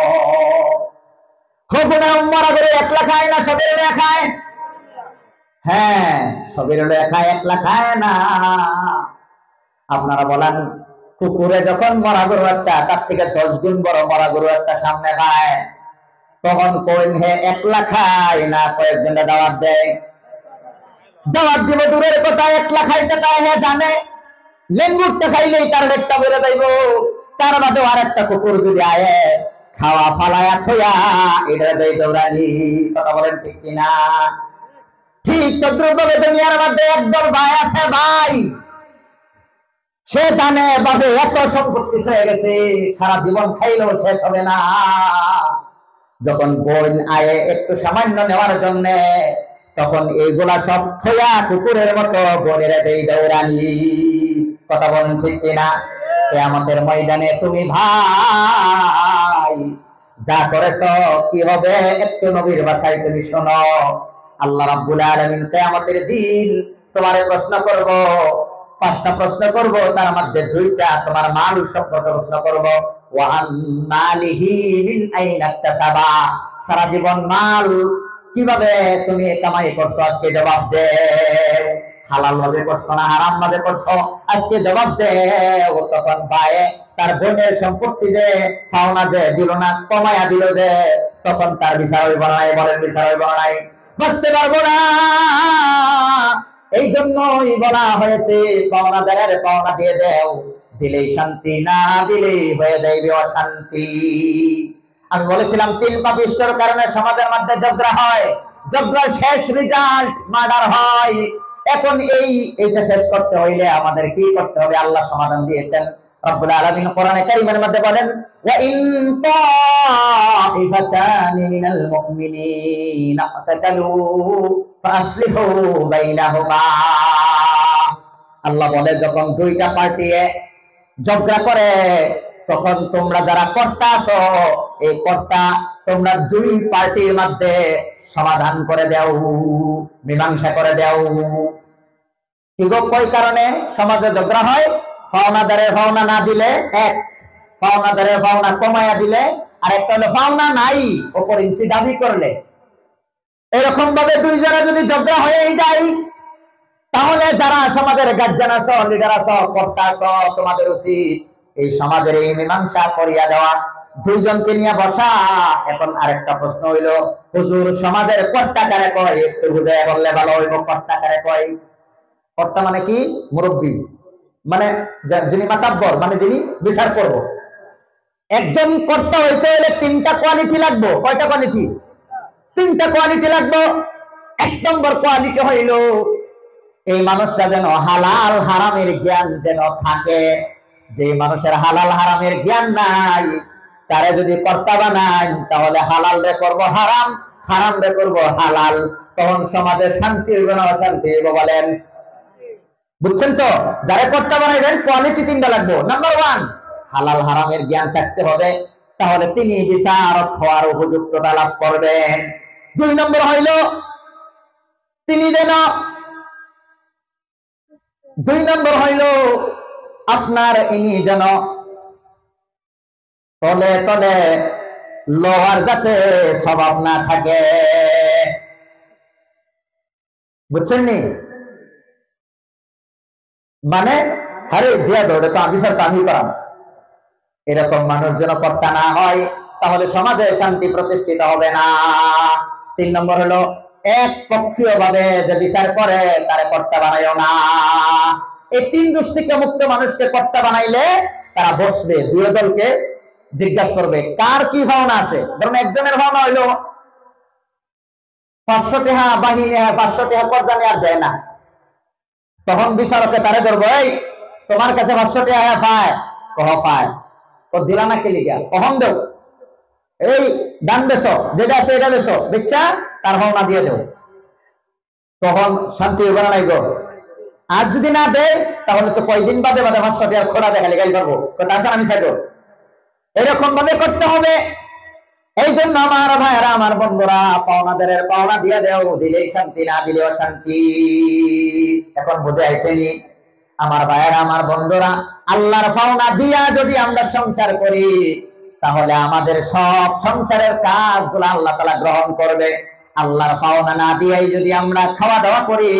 মরা গরু একলা খায় না সবাই লয়া খায়? হ্যাঁ, সবাই লয়া খায়, একলা খায় না। আপনারা বলেন, কুকুরে যখন মরা গরু একটা, তার থেকে 10 গুণ বড় মরা গরু একটা সামনে খায়, তখন কোন হে একলা খায় না কয়েকজনে দাওয়াত দেয়? দাওয়াত দিব দূরের কথা, একলা খাইতে তাই হে জানে লেম্বুরটা খাইলেই তার পেটটা বেড়ে যাইব। তার বাদে আর একটা কুকুর যদি আয়ে, খাওয়া ফালায়া থইয়া এটা দেয় দৌড়ানি। কথা বলেন ঠিক কিনা? ঠিক তদ্রুপভাবে দুনিয়ার মধ্যে একদল ভাই আছে, ভাই সে জানে বাবে এত সম্পত্তি হয়ে গেছে, সারা জীবন খাইলেও শেষ হবে না। যখন বোন আয়ে একটু সামান্য নেওয়ার জন্য, তখন এইগুলা সব থইয়া কুকুরের মতো বোনের দেই দৌড়ানি। কথা বলেন ঠিক কিনা? কিয়ামতের ময়দানে তুমি ভাই যা করেছ কি হবে, একটু নবীর ভাষায় তুমি শোনো। আল্লাহ রাব্বুল আলামিন কিয়ামতের দিন তোমারে প্রশ্ন করব, 5টা প্রশ্ন করব, তার মধ্যে 2টা তোমার মাল সম্পর্কে প্রশ্ন করব। ওয়া আন মালিহি মিন আইনা ইকতাসাবা, সারা জীবন মাল কিভাবে তুমি কামাই করছো, আজকে জবাব দাও। হালাল ভাবে করছো না হারাম ভাবে করছো, আজকে জবাব দাও। তখন ভাই তার বোনের সম্পত্তি যে পাওনা যে দিল না, কমায়া দিল যে, তখন তার বিচার হইব না? বলেন বিচার হইব না? বাঁচতে পারবো না। এই জন্যই বলা হয়েছে পাওনাদারের পাওনা দিয়ে দাও, দিলেই শান্তি, না দিলেই হয়ে যাইবে অশান্তি। আমি বলেছিলাম 3 পাপিষ্ঠর কারণে সমাজের মধ্যে ঝগড়া হয়, ঝগড়ার শেষ রেজাল্ট মার্ডার হয়। এখন এইটা শেষ করতে হইলে আমাদের কি করতে হবে? আল্লাহ সমাধান দিয়েছেন। রব্বুল আলামিন কোরআনে কারীমের মধ্যে বলেন, ওয়া ইন তাইফাতানি মিনাল মুমিনিনা ইকতাতালু ফাসলিহু বাইনাহুমা। আল্লাহ বলে, যখন 2টা পার্টি ঝগড়া করে, তখন তোমরা যারা কর্তা আছো, এই কর্তা তোমরা 2 পার্টির মধ্যে সমাধান করে দাও, মীমাংসা করে দাও। কি গো, কই কারণে সমাজে ঝগড়া হয়? পাওনাদারের পাওনা না দিলে এক, পাওনাদারের পাওনা কমায়া দিলে আর একটা হলো পাওনা নাই ওপর ইঞ্চি দাবি করলে। এরকম ভাবে 2 জনে যদি ঝগড়া হয়েই যায়, তাহলে যারা সমাজের গার্জিয়ান আছো, লিডার আছো, কর্তা আছো, তোমাদের উচিত এই সমাজের এই মীমাংসা করিয়া দেওয়া, 2 জনকে নিয়ে বসা। এখন আরেকটা প্রশ্ন হইল, হুজুর সমাজের কর্তা কারে কয়? একটু বুঝাইয়া বললে ভালো হইব। কর্তা কারে কয়? কর্তা মানে কি? মুরব্বী, মানে যিনি মাতাব্বর, মানে যিনি বিচার করব। একজন কর্তা হইতে হলে 3টা কোয়ালিটি লাগবে। কয়টা কোয়ালিটি? 3টা কোয়ালিটি লাগবে। 1 নম্বর কোয়ালিটি হইল, এই মানুষটা যেন হালাল হারামের জ্ঞান যেন থাকে। যে মানুষের হালাল হারামের জ্ঞান নাই, তারে যদি কর্তা বানাই, তাহলে হালাল রে করবো হারাম, হারাম রে করবো হালাল। তখন সমাজের শান্তি হইব না অশান্তি হইব? বলেন বুঝছেন তো? যারা কর্তা বানাইবেন কোয়ালিটি তিনটা লাগবে। নাম্বার 1, হালাল হারামের জ্ঞান থাকতে হবে, তাহলে তিনি বিচারক হওয়ার উপযুক্ততা লাভ করবেন। 2 নম্বর হইল তিনি যেন 2 নম্বর হইল আপনার ইনি যেন তলে তলে লোহার যাতে স্বভাব না থাকে। বুঝছেন নি? মানে আরে দিয়া দাও, এটা তো আমি স্যার আমি করাম, এরকম মানুষ যেন কর্তা না হয়, তাহলে সমাজে শান্তি প্রতিষ্ঠিত হবে না। 3 নম্বর হলো এক পক্ষীয় ভাবে যে বিচার করে তারে কর্তা বানাইও না। এই 3 দৃষ্টিকে মুক্ত মানুষকে কর্তা বানাইলে তারা বসবে, দুই দলকে জিজ্ঞাসা করবে কার কি ভাবনা আছে। ধরুন একজনের ভাবনা হইলো 500 টাকা বাহিনী 500 টাকা কর্জা নিয়ে আর দেয় না, তখন বিচারকে তারে ধরবো, এই তোমার কাছে 500 টাকা পায়, কহ পায়, তো দিলা না কে লিগা, কখন দেব, এই দান বেচো, যেটা আছে এটা বেচো, বেচা তার ভাবনা দিয়ে দেব, তখন শান্তি হবে না নাই গো। আর যদি না দেয় তাহলে তো কয়দিন বাদে বাদে 500 টাকার খোড়া দেখালে গাই পারবো, কথা আছে আমি চাইবো, এরকম ভাবে করতে হবে। এই জন্য আমার ভাইয়েরা, আমার বন্ধুরা, পাওনাদের পাওনা দিয়ে দেও, দিলেই শান্তি, না দিলেও শান্তি। এখন বুঝে আইছেনি আমার ভাইয়েরা, আমার বন্ধুরা, আল্লাহর পাওনা দিয়া যদি আমরা সংসার করি তাহলে আমাদের সব সংসারের কাজগুলো আল্লাহ তাআলা গ্রহণ করবে। আল্লাহর পাওনা না দিয়াই যদি আমরা খাওয়া দাওয়া করি,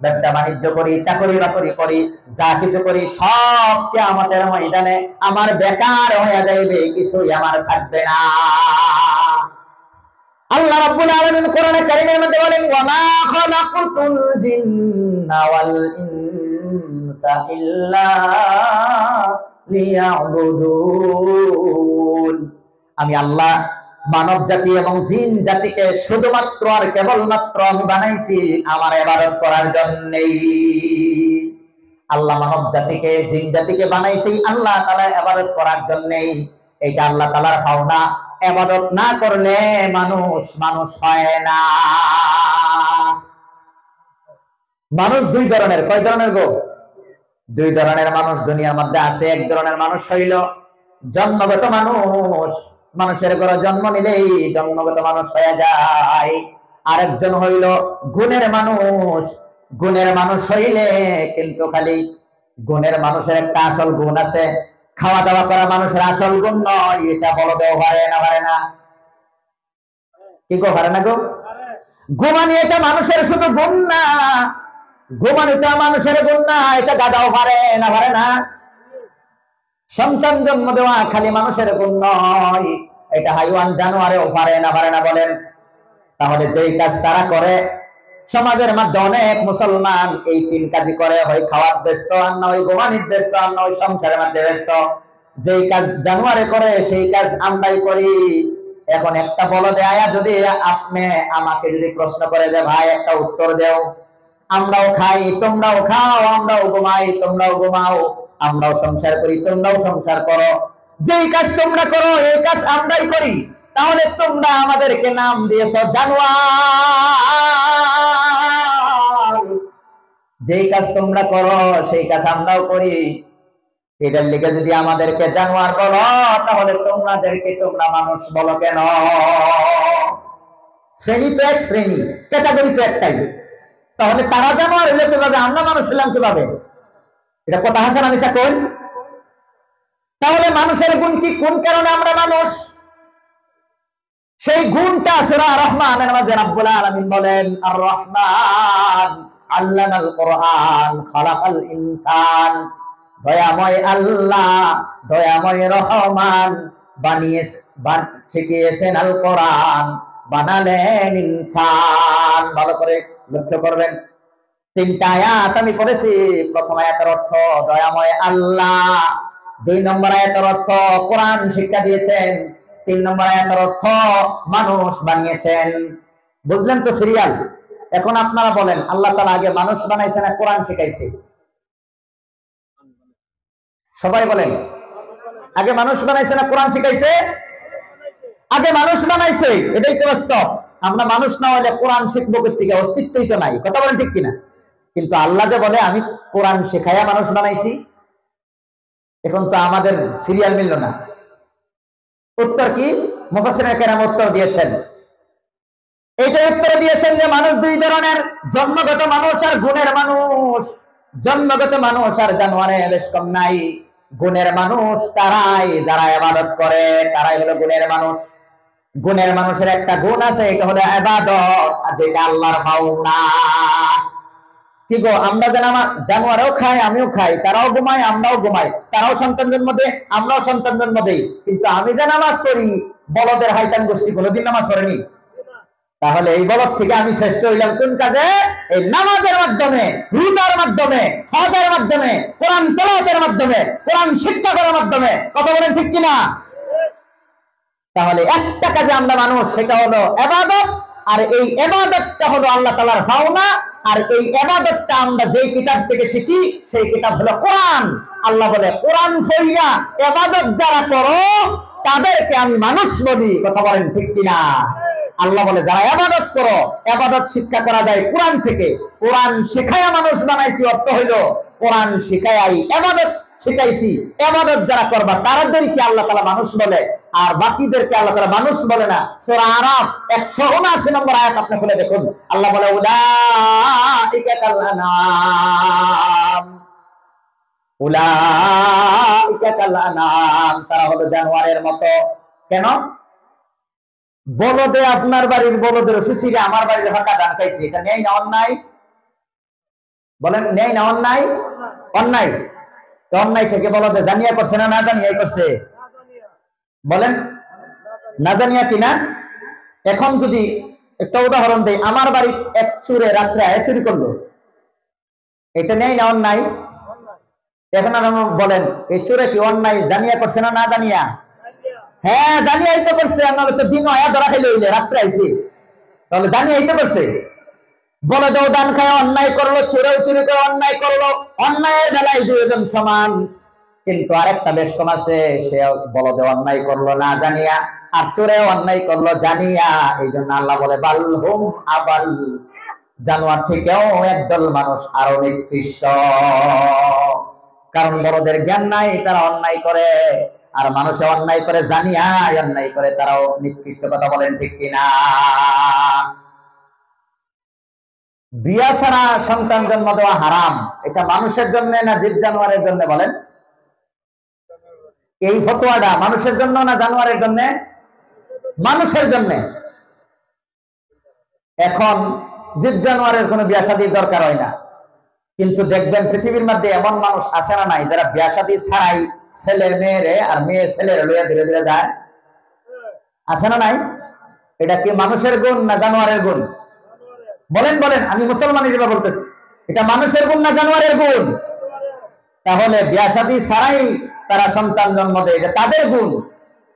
ব্যবসা বাণিজ্য করি, চাকরি বাকরি করি, যা কিছু করি, সব কিয়ামতের ময়দানে আমার বেকার হয়ে যাইবে, কিছুই আমার থাকবে না। আল্লাহ রাব্বুল আলামিন কোরআনে কারীমের মধ্যে বলেন, ওয়া মা খালাকুতুল জিন্না ওয়াল ইনসা ইল্লা লিয়াবুদুন। আমি আল্লাহ মানব জাতি এবং জিন জাতিকে শুধুমাত্র আর কেবলমাত্র আমি বানাইছি আমার ইবাদত করার জন্যই। আল্লাহ মানব জাতিকে, জিন জাতিকে বানাইছি আল্লাহ তাআলা ইবাদত করার জন্যই। এটা আল্লাহ তাআলার পাওনা। ইবাদত না করলে মানুষ মানুষ হয় না। মানুষ 2 ধরনের। কয় ধরনের গো? 2 ধরনের মানুষ দুনিয়ার মধ্যে আছে। এক ধরনের মানুষ হইল জন্মগত মানুষ, মানুষের ঘরে জন্ম নিলেই জন্মগত মানুষ হয়ে যায়। আরেকজন হইল গুণের মানুষ। গুণের মানুষ হইলে কিন্তু খালি গুণের মানুষের একটা আসল গুণ আছে, খাওয়া দাওয়া করা মানুষের আসল গুণ নয়, এটা বড় দেও পারে না, পারে না, কি গো, পারে না গো? ঘুমানি এটা মানুষের শুধু গুণ না, ঘুমানিটা মানুষের গুণ না, এটা গাদাও পারে না, পারে না। সন্তান জন্ম দেওয়া খালি মানুষের গুণ নয়, এটা হাইওয়ান জানোয়ারেও পারে না, পারে না বলেন। তাহলে যেই কাজ তারা করে, সমাজের মধ্যে অনেক মুসলমান এই 3 কাজই করে, হয় খাওয়ার ব্যস্ত, আর না হয় ঘুমানির ব্যস্ত, আর না হয় সংসারের মধ্যে ব্যস্ত। যেই কাজ জানোয়ারে করে সেই কাজ আমরাই করি। এখন একটা বলদে আয়া যদি আপনি আমাকে যদি প্রশ্ন করে যে ভাই একটা উত্তর দেও, আমরাও খাই তোমরাও খাও, আমরাও ঘুমাই তোমরাও ঘুমাও, আমরাও সংসার করি তোমরাও সংসার করো, যেই কাজ তোমরা করো এই কাজ আমরাই করি, তাহলে তোমরা আমাদেরকে নাম দিয়েছো জানোয়ার। যেই কাজ তোমরা করো সেই কাজ আমরাও করি, এটার লিগে যদি আমাদেরকে জানোয়ার বলো, তাহলে তোমাদেরকে তোমরা মানুষ বলো কেন? শ্রেণী তো এক শ্রেণী, ক্যাটাগরি তো একটাই, তাহলে তারা জানোয়ার হলে কিভাবে, আমরা মানুষ হলাম কিভাবে? এটা কথা হাসান আমি কোন? তাহলে মানুষের গুণ কি, কোন কারণে আমরা মানুষ? সেই গুণটা সূরা রহমানের মাঝে রব্বুল আলামিন বলেন, আর রহমান আল্লামাল কোরআন খালাকাল ইনসান। দয়াময় আল্লাহ, দয়াময় রহমান শিখিয়েছেন আল কোরআন, বানালেন ইনসান। ভালো করে লক্ষ্য করবেন, 3টা আয়াত আমি পড়েছি। প্রথম আয়াতের অর্থ দয়াময় আল্লাহ, 2 নম্বর আয়াতের অর্থ কোরআন শিক্ষা দিয়েছেন, 3 নম্বর আয়াতের অর্থ মানুষ বানিয়েছেন। বুঝলেন তো সিরিয়াল? এখন আপনারা বলেন, আল্লাহ তাআলা আগে মানুষ বানাইছে না কোরআন শিখাইছে? সবাই বলেন, আগে মানুষ বানাইছে না কোরআন শিখাইছে? আগে মানুষ বানাইছে, এটাই তো বাস্তব। আমরা মানুষ না হলে কোরআন শিখবো কোথা থেকে? অস্তিত্বই তো নাই। কথা বলেন ঠিক কিনা? কিন্তু আল্লাহ যে বলে আমি কোরআন শেখাইয়া মানুষ বানাইছি, এখন তো আমাদের সিরিয়াল মিলল না। উত্তর কি? মুফাসসিরিনে কেরাম উত্তর দিয়েছেন, এইটা উত্তর দিয়েছেন যে মানুষ দুই ধরনের, জন্মগত মানুষ আর গুণের মানুষ। জন্মগত মানুষ আর জানোয়ারের বেশ কম নাই। গুণের মানুষ তারাই যারা ইবাদত করে, তারাই হলো গুণের মানুষ। গুণের মানুষের একটা গুণ আছে, এটা হলো ইবাদত, আর যেটা আল্লাহর পাওনা। কি গো, আমরা জানোয়ারও খাই, আমিও খাই, তারাও ঘুমায়, আমরাও ঘুমাই, তারাও সন্তান জন্ম দেয়, আমরাও সন্তান জন্ম দেই, কিন্তু আমি যে নামাজ পড়ি, বলদের হাইতান গোষ্ঠী কোনোদিন নামাজ পড়েনি। তাহলে এই বলদ থেকে আমি শ্রেষ্ঠ হইলাম কোন কাজে? এই নামাজের মাধ্যমে, রোজার মাধ্যমে, হজের মাধ্যমে, কোরআন তেলাওয়াতের মাধ্যমে, কোরআন শিক্ষা করার মাধ্যমে। কথা বলেন ঠিক কিনা? তাহলে একটা কাজে আমরা মানুষ, সেটা হলো ইবাদত, আর এই ইবাদতটা হলো আল্লাহ তাআলার পাওনা। আর এই ইবাদতটা আমরা যেই কিতাব থেকে শিখি, সেই কিতাব হলো কোরআন। আল্লাহ বলে কোরআন পড়িয়া ইবাদত যারা করো তাদেরকে আমি মানুষ বলি। কথা বলেন ঠিক কিনা? আল্লাহ বলে যারা ইবাদত করো, ইবাদত শিক্ষা করা যায় কোরআন থেকে। কোরআন শিখায়া মানুষ বানাইছি, অর্থ হইলো কোরআন শিখায়াই ইবাদত শিখাইছি। ইবাদত যারা করবা তাদেরকে আল্লাহ তাআলা মানুষ বলে, আর বাকিদেরকে আল্লাহ তাআলা মানুষ বলে না। সূরা আরাফ 179 নম্বর আয়াত আপনি খুলে দেখুন। আল্লাহ বলে উলাইকা কাল আনাম, উলাইকা কাল আনাম, তারা হলো জানোয়ারের মতো। কেন? বলদে আপনার বাড়ির বলদের শিশিরে আমার বাড়ির ফাঁকা ধান খাইছে, এটা নেই না অন্যায়? বলেন নেই না অন্যায়? অন্যায়। তো অন্যায় থেকে বলদে জানিয়া করছে না না জানিয়াই করছে? বলেন না জানিয়া কিনা? এখন যদি একটা উদাহরণ দেই, আমার বাড়ি এক চোরে রাত্রে আয় চুরি করলো, এটা নেই না অন্যায়? এখন বলেন এই চোরে কি অন্যায় জানিয়া করছে না না জানিয়া? হ্যাঁ, জানিয়ে আইতে পারছে, আমরা তো দিন আয়া ধরা খাইলে হইলে রাত্রে আইছি, তাহলে জানিয়ে আইতে পারছে। বলে দাও দান খায় অন্যায় করলো, চোরেও চুরি করে অন্যায় করলো, অন্যায়ের বেলায় দুইজন সমান। কিন্তু আরেকটা বেশ কম আছে, সে বলদে অন্যায় করলো না জানিয়া, আর চোরে অন্যায় করলো জানিয়া। এই জন্য আল্লাহ বলে বালহুম আবাল, জানোয়ার থেকেও একদল মানুষ আরো নিকৃষ্ট। কারণ বড়দের জ্ঞান নাই, তারা অন্যায় করে, আর মানুষে অন্যায় করে জানিয়া অন্যায় করে, তারাও নিকৃষ্ট। কথা বলেন ঠিক কিনা? বিয়া ছাড়া সন্তান জন্ম দেওয়া হারাম, এটা মানুষের জন্য না জীব জানোয়ারের জন্য? বলেন এই ফতোয়াটা মানুষের জন্য না জানোয়ারের জন্য? মানুষের জন্য। এখন জীব জানোয়ারের কোনো বিয়া শাদীর দরকার হয় না, কিন্তু দেখবেন পৃথিবীর মধ্যে এমন মানুষ আছে না নাই যারা বিয়া শাদী ছাড়াই ছেলে মেয়েরে আর মেয়ে ছেলের লইয়া ধীরে ধীরে যায়? আছে না নাই? এটা কি মানুষের গুণ না জানোয়ারের গুণ? বলেন বলেন, আমি মুসলমান হিসেবে বলতেছি, এটা মানুষের গুণ না জানোয়ারের গুণ? তাহলে বিয়া শাদী ছাড়াই তারা সন্তান জন্ম দেয়, এটা তাদের গুণ।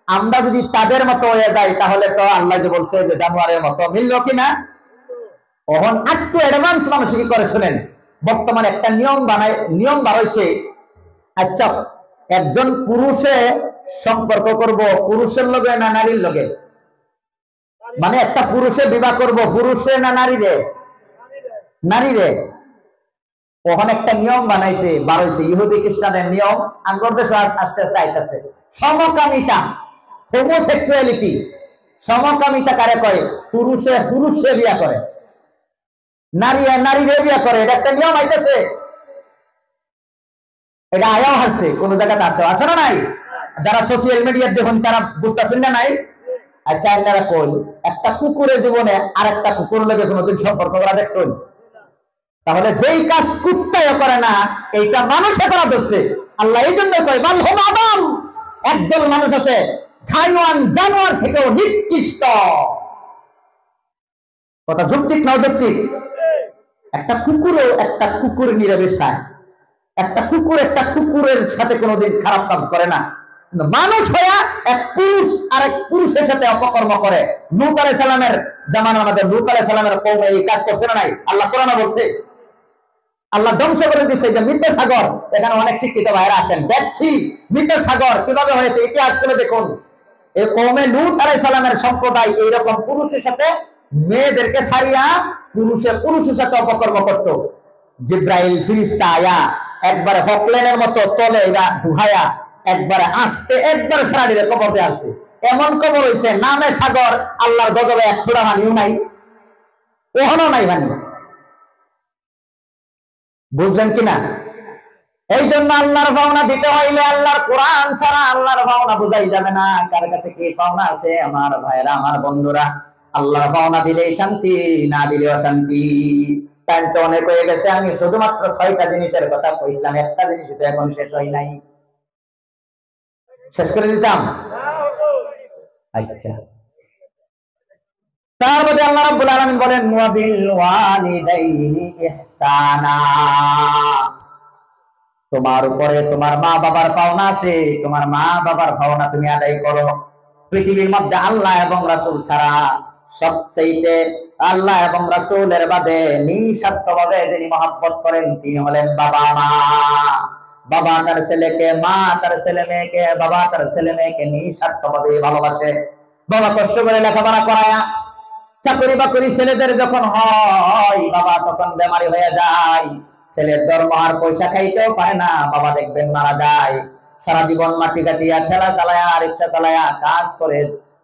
আমরা যদি তাদের মতো হয়ে যাই, তাহলে তো আল্লাহ যে বলছে যে জানোয়ারের মতো, মিলল কিনা? তখন একটু অ্যাডভান্স মানুষ কি করে শুনেন। বর্তমানে একটা নিয়ম বার হয়েছে। আচ্ছা, একজন পুরুষে সম্পর্ক করব পুরুষের লগে না নারীর লগে? মানে একটা পুরুষে বিবাহ করব পুরুষে না নারীরে? নারীরে। ওখানে একটা নিয়ম বানাইছে, বার হয়েছে, ইহুদি খ্রিস্টানের নিয়ম। আঙ্গর দেশে আস্তে আস্তে আইতেছে। সমকামিতা, হোমোসেক্সুয়ালিটি। সমকামিতা কারে কয়? পুরুষে পুরুষে বিয়া করে, নারী নারীরে বিয়া করে। এটা একটা নিয়ম আইতেছে, এটা আয়াও হারছে, কোন জায়গাতে আছে, আছে না নাই? যারা সোশ্যাল মিডিয়া দেখুন তারা বুঝতেছেন না নাই? আচ্ছা, আপনারা কই একটা কুকুরের জীবনে আর একটা কুকুর লগে কোনোদিন সম্পর্ক করা দেখছেন? তাহলে যেই কাজ কুত্তায় করে না, এইটা মানুষে করা ধরছে। আল্লাহ এই জন্য কয় বালহুম আদাল, একদল মানুষ আছে হাইওয়ান জানোয়ার থেকেও নিকৃষ্ট। কথা যৌক্তিক না অযৌক্তিক? একটা কুকুরও একটা কুকুর নীরবে চায়, একটা কুকুর একটা কুকুরের সাথে কোনোদিন খারাপ কাজ করে না। মানুষ হইয়া এক পুরুষ আর এক পুরুষের সাথে অপকর্ম করে। লূত আলাইহিস সালামের জামানা, আমাদের লূত আলাইহিস সালামের কওম এই কাজ করছে না নাই? আল্লাহ কোরআনে বলছে, আল্লাহ ধ্বংস করে দিচ্ছে যে মৃত সাগর। এখানে অনেক শিক্ষিত ভাইরা আছেন, দেখছি মৃত সাগর কিভাবে হয়েছে, ইতিহাস করে দেখুন। এই কওমে লূত আলাইহিস সালামের সম্প্রদায় এইরকম পুরুষের সাথে মেয়েদেরকে ছাড়িয়া পুরুষের সাথে অপকর্ম করত। জিব্রাইল ফেরেশতা আয়া একবারে হকলেনের মতো তলে এরা ঢুকায়া একবারে আস্তে একবারে সারাদিনে কবর দিয়ে আছে। এমন কবর হইছে নামে সাগর, আল্লাহর গজবে এক ফোঁটা পানিও নাই, ওখানেও নাই পানি। বুঝলেন কিনা? এই জন্য আল্লাহর পাওনা দিতে হইলে আল্লাহর কোরআন ছাড়া আল্লাহর পাওনা বোঝাই যাবে না। কার কাছে কি পাওনা আছে আমার ভাইরা, আমার বন্ধুরা? আল্লাহর পাওনা দিলেই শান্তি, না দিলে অশান্তি। টাইম তো অনেক হয়ে গেছে, আমি শুধুমাত্র 6টা জিনিসের কথা কইছিলাম, একটা জিনিস তো এখন শেষ হয় নাই। শেষ করে দিতাম? আচ্ছা, তার মধ্যে আল্লাহ রাব্বুল আলামিন বলেন ওয়া বিল ওয়ালিদাইনি ইহসানা। তোমার উপরে তোমার মা বাবার পাওনা আছে, তোমার মা বাবার পাওনা তুমি আদায় করো। পৃথিবীর মধ্যে আল্লাহ এবং রাসূল ছাড়া সবচেয়ে আল্লাহ এবং রাসূলের বাদে নিঃস্বার্থভাবে যিনি মহব্বত করেন তিনি হলেন বাবা মা। বাবা তার ছেলেকে, মা তার ছেলে মেয়েকে, বাবা তার ছেলে মেয়েকে নিঃস্বার্থভাবে ভালোবাসে। বাবা কষ্ট করে লেখাপড়া করায়া চাকরি বাকরি ছেলেদের যখন হয়, বাবা তখন বেমারি হয়ে যায়, ছেলের দরমহার পয়সা খাইতেও পারে না, বাবা দেখবেন মারা যায়। সারা জীবন মাটি কাটিয়া ঠেলা চালায়া রিক্সা চালায়া কাজ করে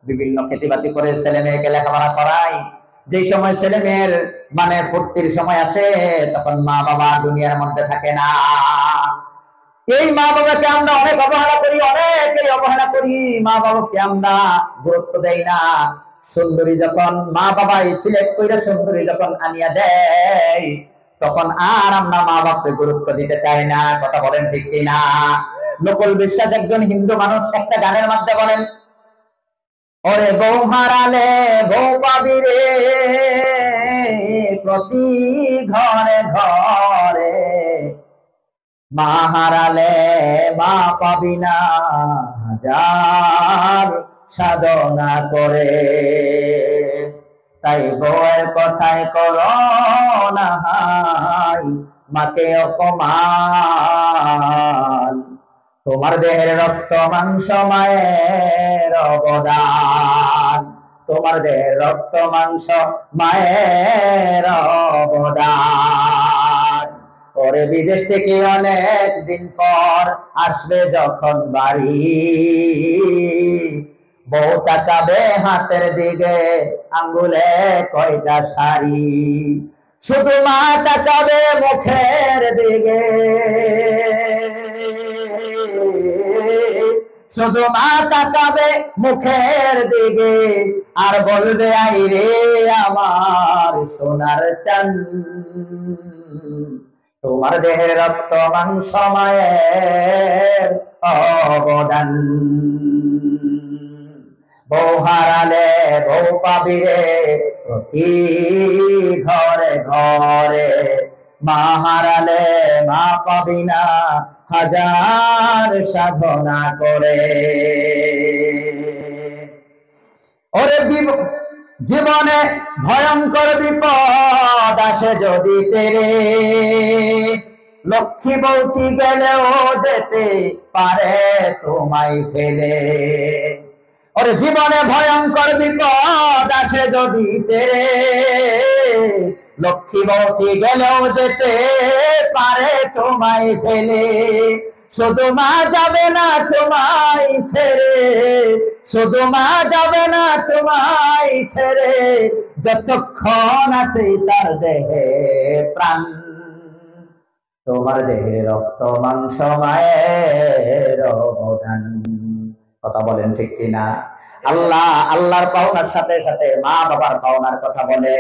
বিভিন্ন খেতিবাতি করে ছেলে মেয়েকে লেখাপড়া করায়। যেই সময় ছেলে মেয়ের মানে ফুর্তির সময় আসে তখন মা বাবা দুনিয়ার মধ্যে থাকে না। এই মা বাবাকে আমরা অনেক অবহেলা করি, অনেকেই অবহেলা করি, মা বাবাকে আমরা গুরুত্ব দেই না। সুন্দরী যখন মা বাবা সিলেক্ট করে সুন্দরী যখন আনিয়া দেয় তখন আর আমরা মা বাপকে গুরুত্ব দিতে চাই না। কথা বলেন ঠিক কিনা? নকুল বিশ্বাস একজন হিন্দু মানুষ একটা গানের মধ্যে বলেন, ওরে বউ হারালে বউ পাবি রে প্রতি ঘরে ঘরে, মা হারালে মা পাবি না হাজার সাধনা করে। তাই বউয়ের কথায় করো না হাই মাকে অপমান, তোমার দেহের রক্ত মাংস মায়ের অবদান, তোমার দেহের রক্ত মাংস মায়ের অবদান। ওরে বিদেশ থেকে অনেক দিন পর আসবে যখন বাড়ি, বউ তাকাবে হাতের দিকে আঙ্গুলে কয়টা শাড়ি, শুধু মা তাকাবে মুখের দিকে, শুধু মা তাকাবে মুখের দিকে আর বলবে আই রে আমার সোনার চান, তোমার দেহের রক্ত মাংস মায়ের অবদান। বউ হারালে বউ পাবি রে প্রতি ঘরে ঘরে, মা হারালে মা পাবি না হাজার সাধনা করে। ওরে জীবনে ভয়ঙ্কর বিপদ আসে যদি তেরে, লক্ষ্মী বউটি গেলেও যেতে পারে তোমায় ফেলে। ওরে জীবনে ভয়ঙ্কর বিপদ আসে যদি তেরে, লক্ষ্মী বউটি গেলেও যেতে পারে তোমায় ফেলে। শুধু মা যাবে না তোমায় ছেড়ে, শুধু মা যাবে না তোমায় ছেড়ে, যতক্ষণ আছে তার দেহে প্রাণ, তোমার দেহে রক্ত মাংস মায়ের অবদান। কথা বলেন ঠিক কিনা? আল্লাহ আল্লাহর পাওনার সাথে সাথে মা বাবার পাওনার কথা বলে।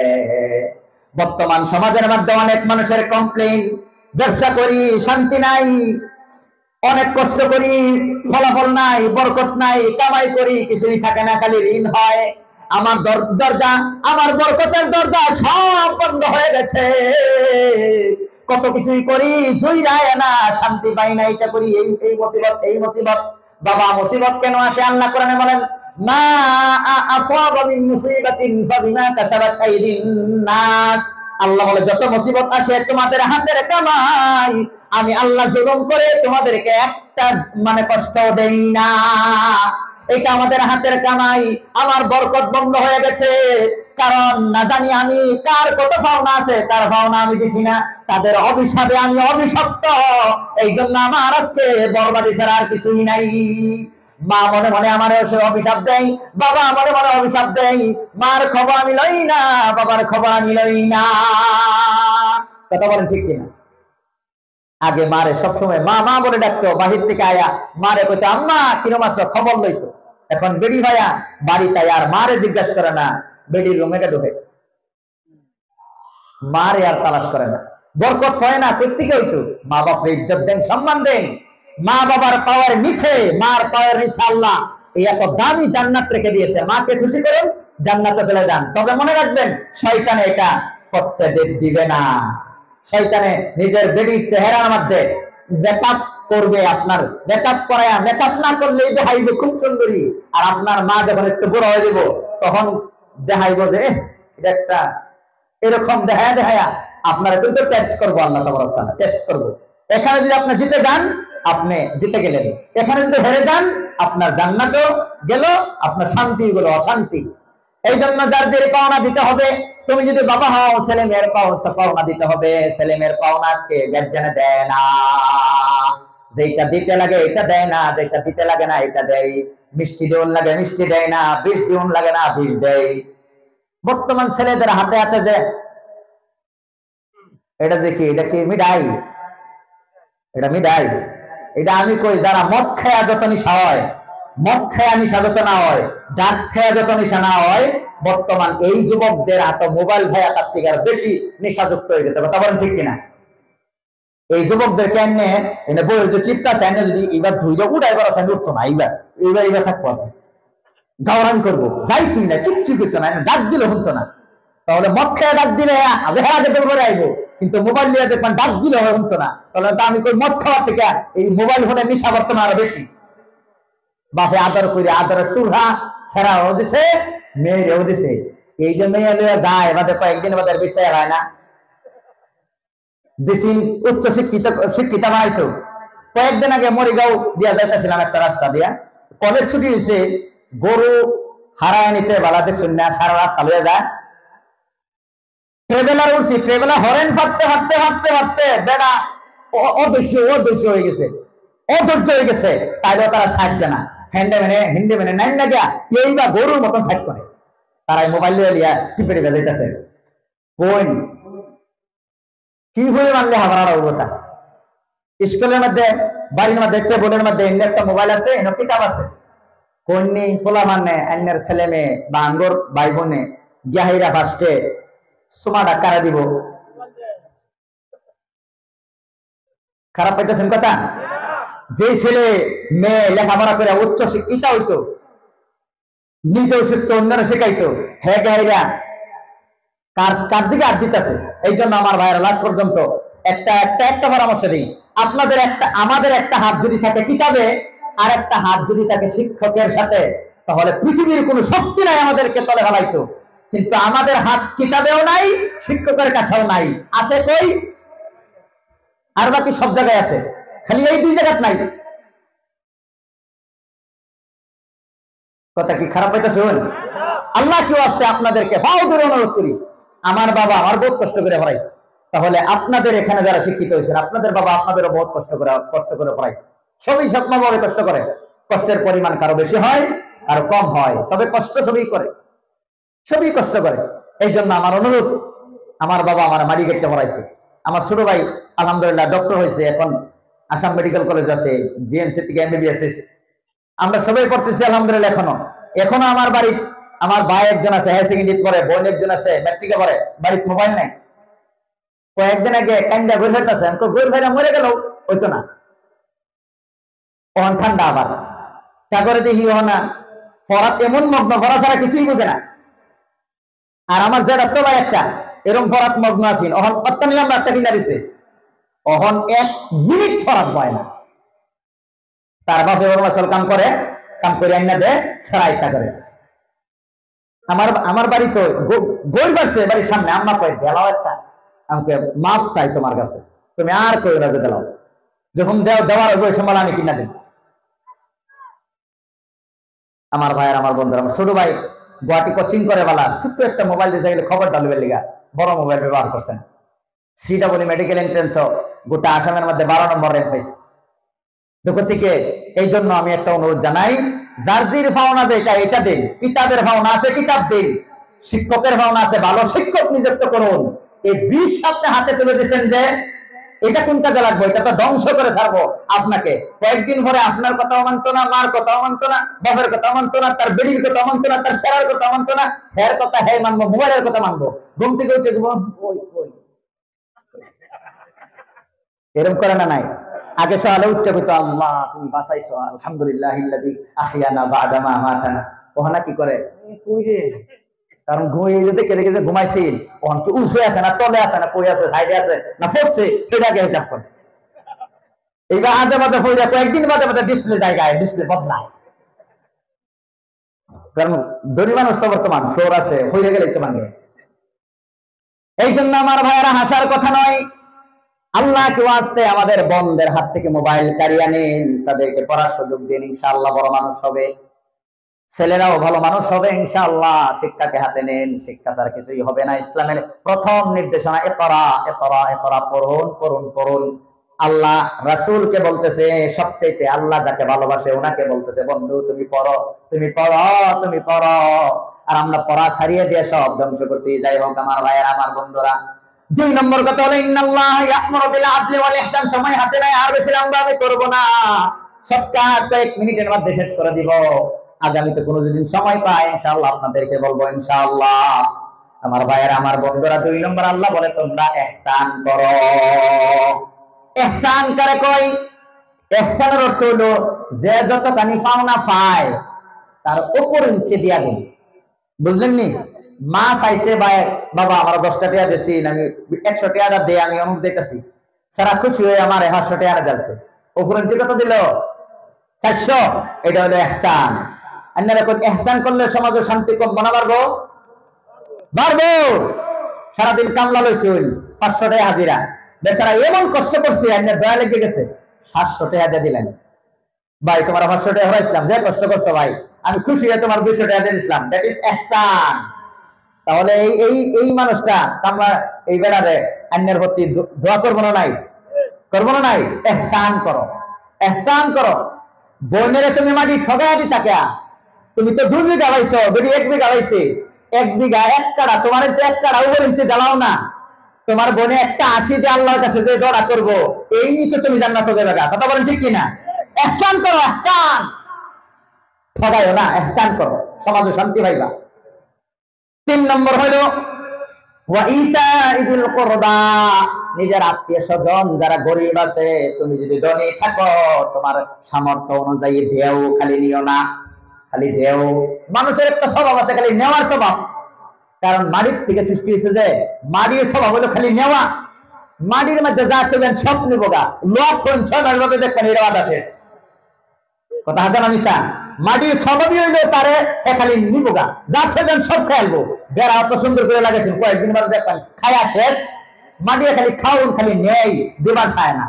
বর্তমান সমাজের মধ্যে অনেক মানুষের কমপ্লেইন, ব্যবসা করি শান্তি নাই, অনেক কষ্ট করি ফলাফল নাই, বরকত নাই, কামাই করি কিছুই থাকে না, খালি ঋণ হয়। আমার দরজা, আমার বরকতের দরজা সব বন্ধ হয়ে গেছে, কত কিছুই করি জুইরায় না, শান্তি পাই না, এটা করি এই মুসিবত এই মুসিবত। বাবা মুসিবত কেন আসে? আল্লাহ কোরআনে বলেন মা আসাবা মিন মুসিবাতিন ফাবিমা কাসাবাত আইদিন নাস। আল্লাহ বলে যত মুসিবত আসে তোমাদের হাতের কামাই, আমি আল্লাহ জুলুম করে তোমাদেরকে একটা মানে কষ্ট দেই না, এটা আমাদের হাতের কামাই। আমার বরকত বন্ধ হয়ে গেছে, কারণ না জানি আমি কার কত পাওনা আছে, তার পাওনা আমি দিছি না, তাদের অভিশাপে আমি অভিশপ্ত। এই জন্য আমার আজকে বরবাদি ছাড়া আর কিছুই নাই। মা মনে মনে আমার অভিশাপ দেয়, বাবা মনে মনে অভিশাপ দেয়। মার খবর আমি লই না, বাবার খবর আমি লই না। কথা বলেন ঠিক কিনা? আগে মারে সবসময় মা মা বলে ডাকতো, বাহির থেকে আয়া মারে কইতো আম্মা কিরম আছো, খবর লইতো। এখন বেড়ি ভাইয়া বাড়িতে আর মারে জিজ্ঞাসা করে না, বেডির রুমে ঢোকে, মারে আর তালাশ করে না। বরকত হয় না, প্রত্যেকে হইতো। মা বাপরে ইজ্জত দেন, সম্মান দেন। মা বাবার পাওয়ার নিচে, মার পাওয়ার নিচে আল্লাহ এই এত দামি জান্নাত রেখে দিয়েছে। মাকে খুশি করুন, জান্নাতে চলে যান। তবে মনে রাখবেন, শয়তানে এটা করতে দিবে না। শয়তানে নিজের বেডির চেহারার মধ্যে মেকআপ করবে, আপনার মেকআপ করায়া, মেকআপ না করলে দেখাইবে খুব সুন্দরী। আর আপনার মা যখন একটু বড় হয়ে যাব, তখন দেখাইব যে এটা একটা এরকম দেখায়া দেখায়া আপনারা কিন্তু টেস্ট করবো, আল্লাহ তাবারক তাআলা টেস্ট করবো। এখানে যদি আপনি জিতে যান, আপনি জিতে গেলেন। এখানে যদি হেরে যান, আপনার জান্নাতও গেল, আপনার শান্তি গেল অশান্তি। এই জন্য যার যে পাওনা দিতে হবে। তুমি যদি বাবা হও, ছেলে মেয়ের পাওনা দিতে হবে। ছেলে মেয়ের পাওনা আজকে গার্জিয়ানে দেয় না। যেটা দিতে লাগে এটা দেয় না, যেটা দিতে লাগে না এটা দেয়। মিষ্টি দেওয়ার লাগে মিষ্টি দেয় না, বিষ দেওয়ার লাগে না বিষ দেয়। বর্তমান ছেলেদের হাতে হাতে যে এটা যে কি, এটা কি মিঠাই, এটা মিঠাই। এটা আমি কই, যারা মদ খায়া যত নিশা হয়, মদ খায়া নিশা যত না হয়, ড্রাগস খায়া যত নিশা না হয়, বর্তমান এই যুবকদের হাতে মোবাইল ভাইয়া তার থেকে আর বেশি নেশাযুক্ত হয়ে গেছে। কথা বলেন ঠিক কিনা? এই যুবকদের কেমনে এনে বইয়ের যে চিপটা চাইনে যদি এবার ধুইলে উঠাই করা চাইলে উঠতো না, এইবার থাকবো, গাওরান করবো, যাই তুই না, কিচ্ছু করতো না, ডাক দিলে শুনতো না। তাহলে মদ খেয়ে ডাক দিলে করে আইবো, কিন্তু মোবাইল নিয়ে দেখবেন ডাক দিলে শুনতো না। তাহলে তো আমি কই, মদ খাওয়ার থেকে এই মোবাইল ফোনের নেশা বর্তমানে আরো বেশি। বাপে আদর করে, আদরের টুরহা ছেড়াও দিছে, মেয়েরেও দিছে। এই যে মেয়ে লইয়া যায়, বাদে কয়েকদিন বাদে বিষয় হয় না। দেশি উচ্চ শিক্ষিতা বানাইতো। কয়েকদিন আগে মরিগাঁও দিয়া যাইতেছিলাম একটা রাস্তা দিয়া, কলেজ ছুটি হয়েছে, গরু হারায় নিতে বেলা দেখছেন না, সারা রাস্তা লইয়া যায়। ট্রেভেলার উঠছি, ট্রেভেলার হরেন ফাটতে ফাটতে ফাটতে ফাটতে বেড়া অদৃশ্য হয়ে গেছে, অধৈর্য হয়ে গেছে। তাইলেও তারা ছাড় দেয় না, হিন্ডে মেনে নাইন না গিয়া এইবার গরুর মতন ছাড় করে। তারাই মোবাইল লিয়া টিপে টিপে যাইতেছে। কোন কি হয়ে মানলে হামারা অবতা। স্কুলের মধ্যে, বাড়ির মধ্যে, টেবিলের মধ্যে একটা মোবাইল আছে, এনে কিতাব আছে। কন্যা ফোলা মানে অন্যের ছেলে মেয়ে বা আঙ্গর ভাই বোনে গিয়াহিরা ফার্স্টে সুমাটা কারা দিব। খারাপ পাইতেছেন কথা? যে ছেলে মেয়ে লেখাপড়া করে উচ্চ শিক্ষিতা হইতো, নিজেও শিখতো, অন্যরা শেখাইতো, হ্যাঁ গাইরা কার দিকে হাত দিতেছে। এই জন্য আমার ভাইয়েরা লাস্ট পর্যন্ত একটা পরামর্শ দিই, আপনাদের আমাদের একটা হাত যদি থাকে কিতাবে, আর একটা হাত যদি থাকে শিক্ষকের সাথে, তাহলে পৃথিবীর কোনো শক্তি নাই আমাদেরকে তলে ফেলাইতো। কিন্তু আমাদের হাত কিতাবেও নাই, শিক্ষকের কাছেও নাই, আছে কই? আর বাকি সব জায়গায় আছে, খালি এই দুই জায়গায় নাই। কথা কি খারাপ হইতেছে? আল্লাহ কেউ আসতে আপনাদেরকে পাও ধরে অনুরোধ করি, আমার বাবা আমার বহুত কষ্ট করে পড়াইছে, তাহলে আপনাদের এখানে যারা শিক্ষিত হয়েছেন, আপনাদের বাবা আপনাদেরও বহুত কষ্ট করে পড়াইছে। সবই সব মা বাবা কষ্ট করে, কষ্টের পরিমাণ কারো বেশি হয় আর কম হয়, তবে কষ্ট সবই করে, সবই কষ্ট করে। এই জন্য আমার অনুরোধ, আমার বাবা আমার মারিগেটটা পড়াইছে, আমার ছোট ভাই আলহামদুলিল্লাহ ডক্টর হয়েছে, এখন আসাম মেডিকেল কলেজ আছে, জিএমসি থেকে এমবিবিএস। আমরা সবাই পড়তেছি আলহামদুলিল্লাহ। এখনো আমার বাড়ি, আমার ভাই একজন আছে হায়ার সেকেন্ডারি পড়ে, বোন একজন আছে ম্যাট্রিকে পড়ে, বাড়িতে মোবাইল নাই। কয়েকদিন আগে কান্দা ঘুরে ফেরতেছে, ঘুরে ফেরা মরে গেল হইতো না। অহন ঠান্ডা আবার সাগরে দেখি না, ফরাত এমন মগ্ন, ফরা ছাড়া কিছুই বুঝে না। আর আমার যেটা তো ভাই একটা এরকম ফরাত মগ্ন আছেন, অহন অত্যানি আমরা একটা কিনা দিছে, অহন 1 মিনিট ফরাত বয় না। তার বাপে অরুণাচল কাম করে আইনা দেয়, সারাইতা করে। আমার বাড়ি তো গোল পারছে বাড়ির সামনে, আম্মা কয় দেলাও একটা, আমাকে মাফ চাই তোমার কাছে, তুমি আর কই রাজে দেলাও, যখন দেওয়ার ওই সময় আমি কিনা দিই। আমার ভাইয়ের, আমার বন্ধুরা, আমার ছোট ভাই গুয়াহাটি কোচিং করে বালা ছোট্ট একটা মোবাইল দিয়ে গেলে খবর ডালবে লিগা বড় মোবাইল ব্যবহার করছেন। সিডাব্লিউ মেডিকেল এন্ট্রান্স গোটা আসামের মধ্যে 12 নম্বর র্যাঙ্ক পাইছে। দুঃখ থেকে এই জন্য আমি একটা অনুরোধ জানাই, জার্জির ভাওনা যেটা এটা দিন, কিতাবের ভাওনা আছে কিতাব দিন, শিক্ষকের ভাওনা আছে ভালো শিক্ষক নিযুক্ত করুন। এই বিষ আপনি হাতে তুলে দিচ্ছেন যে এটা কোন কাজে লাগবে, এটা তো ধ্বংস করে ছাড়বো আপনাকে। কয়েকদিন পরে আপনার কথাও মানতো না, মার কথাও মানতো না, বাপের কথাও মানতো না, তার বেডির কথা মানতো না, তার সেরার কথা মানতো না, হের কথা হে মানবো, মোবাইলের কথা মানবো, ঘুম থেকে উঠে এরকম করে না নাই? আগে সকালে উঠতে হইতো আল্লাহ তুমি বাঁচাইছো, আলহামদুলিল্লাহ ইল্লাযী আহইয়ানা বা'দা মা আমাতানা। ওখানে কি করে কই রে, কারণ ঘুমিয়ে যেতে কেটে কেটে ঘুমাইছিল, ওখান কি উঠে আছে না তলে আছে না কই আছে সাইডে আছে না পড়ছে সেটাকে হিসাব করে। এইবার আজে বাজে হয়ে যায়, কয়েকদিন বাদে বাদে ডিসপ্লে জায়গায় ডিসপ্লে বদলায়, কারণ ধনী মানুষ তো বর্তমান ফ্লোর আছে হয়ে গেলে তো ভাঙে। এই জন্য আমার ভাইয়েরা হাসার কথা নয়, আল্লাহ কেউ আসতে আমাদের বন্ধের হাত থেকে মোবাইল কারিয়ে নেন, তাদেরকে পড়ার সুযোগ দিন, ইনশাআল্লাহ বড় মানুষ হবে, ছেলেরাও ভালো মানুষ হবে ইনশাআল্লাহ। শিক্ষাকে হাতে নেন, শিক্ষা ছাড়া কিছুই হবে না। ইসলামের প্রথম নির্দেশনা ইকরা ইকরা ইকরা, পড়ুন পড়ুন পড়ুন। আল্লাহ রাসূলকে বলতেছে, সবচেয়ে আল্লাহ যাকে ভালোবাসে ওনাকে বলতেছে বন্ধু তুমি পড়ো তুমি পড়ো তুমি পড়ো। আর আমরা পড়া ছাড়িয়ে দিয়ে সব ধ্বংস করছি। যাই হোক আমার ভাইয়েরা আমার বন্ধুরা, 2 নম্বর কথা হলো ইন্নাল্লাহ ইয়া'মুরু বিল আদলি ওয়াল ইহসান। সময় হাতে নাই, আর বেশি লম্বা আমি করব না, শর্টকাট কয়েক মিনিটের মধ্যে শেষ করে দিব। আগামীতে কোনো যদি সময় পাই ইনশাআল্লাহ আপনাদেরকে বলবো ইনশাআল্লাহ। আমার ভাইয়েরা আমার বন্ধুরা, 2 নম্বর আল্লাহ বলে তোমরা ইহসান করো। ইহসান কারে কয়? ইহসানের অর্থ হলো যে যতখানি পাওনা পায় তার উপর ইঞ্চি দিয়া দিন। বুঝলেন নি? মা চাইছে ভাই বাবা আমার 10টা টাকা দিছি, আমি 100 টাকা দিয়ে আমি অমুক দিতেছি, সারা খুশি হয়ে আমার 100 টাকা দিয়েছে, উপরঞ্চি কত দিল 400। এটা হলো ইহসান। আপনারা কোন ইহসান করলে সমাজে শান্তি কম বানা পারবো? পারবো। সারাদিন কামলা লইছেন 500 টাকা হাজিরা, বেচারা এমন কষ্ট করছে আপনার দয়া লেগে গেছে, 700 টাকা দিয়ে দিলেন। ভাই তোমার 500 টাকা হরাইছিলাম, যে কষ্ট করছো ভাই আমি খুশি হয়ে তোমার 200 টাকা দিয়ে দিলাম, দ্যাট ইজ ইহসান। তাহলে এই মানুষটা আমরা এই বেড়ারে অন্যের প্রতি দোয়া করবো না নাই? করবো না নাই? ইহসান করো, ইহসান করো। বোনেরে তুমি মাটি ঠগাই দি তাকে, তুমি তো 2 বিঘা পাইছো, বেটি 1 বিঘা পাইছে, 1 বিঘা 1 কাড়া, তোমার তো 1 কাড়া উপর ইঞ্চি জ্বালাও না, তোমার বোনে একটা 80 দিয়ে আল্লাহর কাছে যে দোয়া করবো, এই নিয়ে তো তুমি জান্নাতে যাবে। কথা বলেন ঠিক কিনা? ইহসান করো, ইহসান, ঠগাইও না, ইহসান করো, সমাজে শান্তি পাইবা। 3 নম্বর হলো ওয়া ইতাইযিল কুরবা, নিজের আত্মীয় স্বজন যারা গরিব আছে, তুমি যদি ধনী থাকো তোমার সামর্থ্য অনুযায়ী দেও, খালি নিও না, খালি দেও। মানুষের একটা স্বভাব আছে খালি নেওয়ার স্বভাব, কারণ মাটির থেকে সৃষ্টি হয়েছে যে মাটির স্বভাব হলো খালি নেওয়া। মাটির মধ্যে যা চলবেন সব নিবগা, লোক হন 6 মাস মধ্যে দেখবেন এর বাদ আসে। কথা হাসান আমি চা, মাটির স্বভাবই হইলো তারে খালি নিবগা, যা থাকবেন সব খাইলবো। বেড়া অত সুন্দর করে লাগাইছেন, কয়েকদিন বাদে দেখবেন খায়া শেষ। মাটির খালি খাওন, খালি নেই, দেবার চায় না।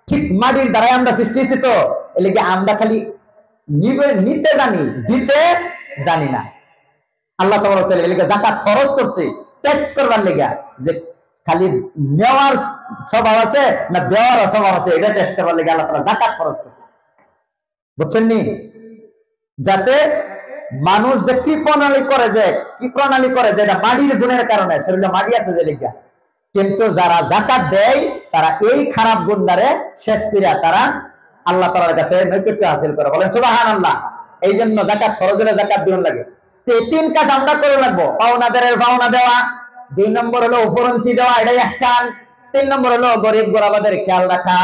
ঠিক মাটির দ্বারাই আমরা সৃষ্টি হয়েছি, তো এলাকি আমরা খালি নিতে জানি, দিতে জানি না। আল্লাহ তাআলা এলাকা যাকাত খরচ করছে টেস্ট করবার লেগা, যে খালি নেওয়ার স্বভাব আছে না দেওয়ার স্বভাব আছে, এটা টেস্ট করবার লেগে আল্লাহ তাআলা যাকাত খরচ করছে। বুঝছেন নি? যাতে মানুষ যে কি প্রণালী করে যে এটা মাটির গুণের কারণে, শরীরে মাটি আছে যে লিগা, কিন্তু যারা যাকাত দেয় তারা এই খারাপ গুণ দ্বারে শেষ করিয়া তারা আল্লাহ তাআলার কাছে নৈকট্য হাসিল করে। বলেন সুবহানাল্লাহ। এই জন্য যাকাত ফরজ হলে যাকাত দিন লাগে। তো এই 3 কাজ আমরা করে লাগবো, পাওনাদারের পাওনা দেওয়া, 2 নম্বর হলো উপরঞ্চি দেওয়া, এটাই ইহসান, 3 নম্বর হলো গরিব গোরাবাদের খেয়াল রাখা।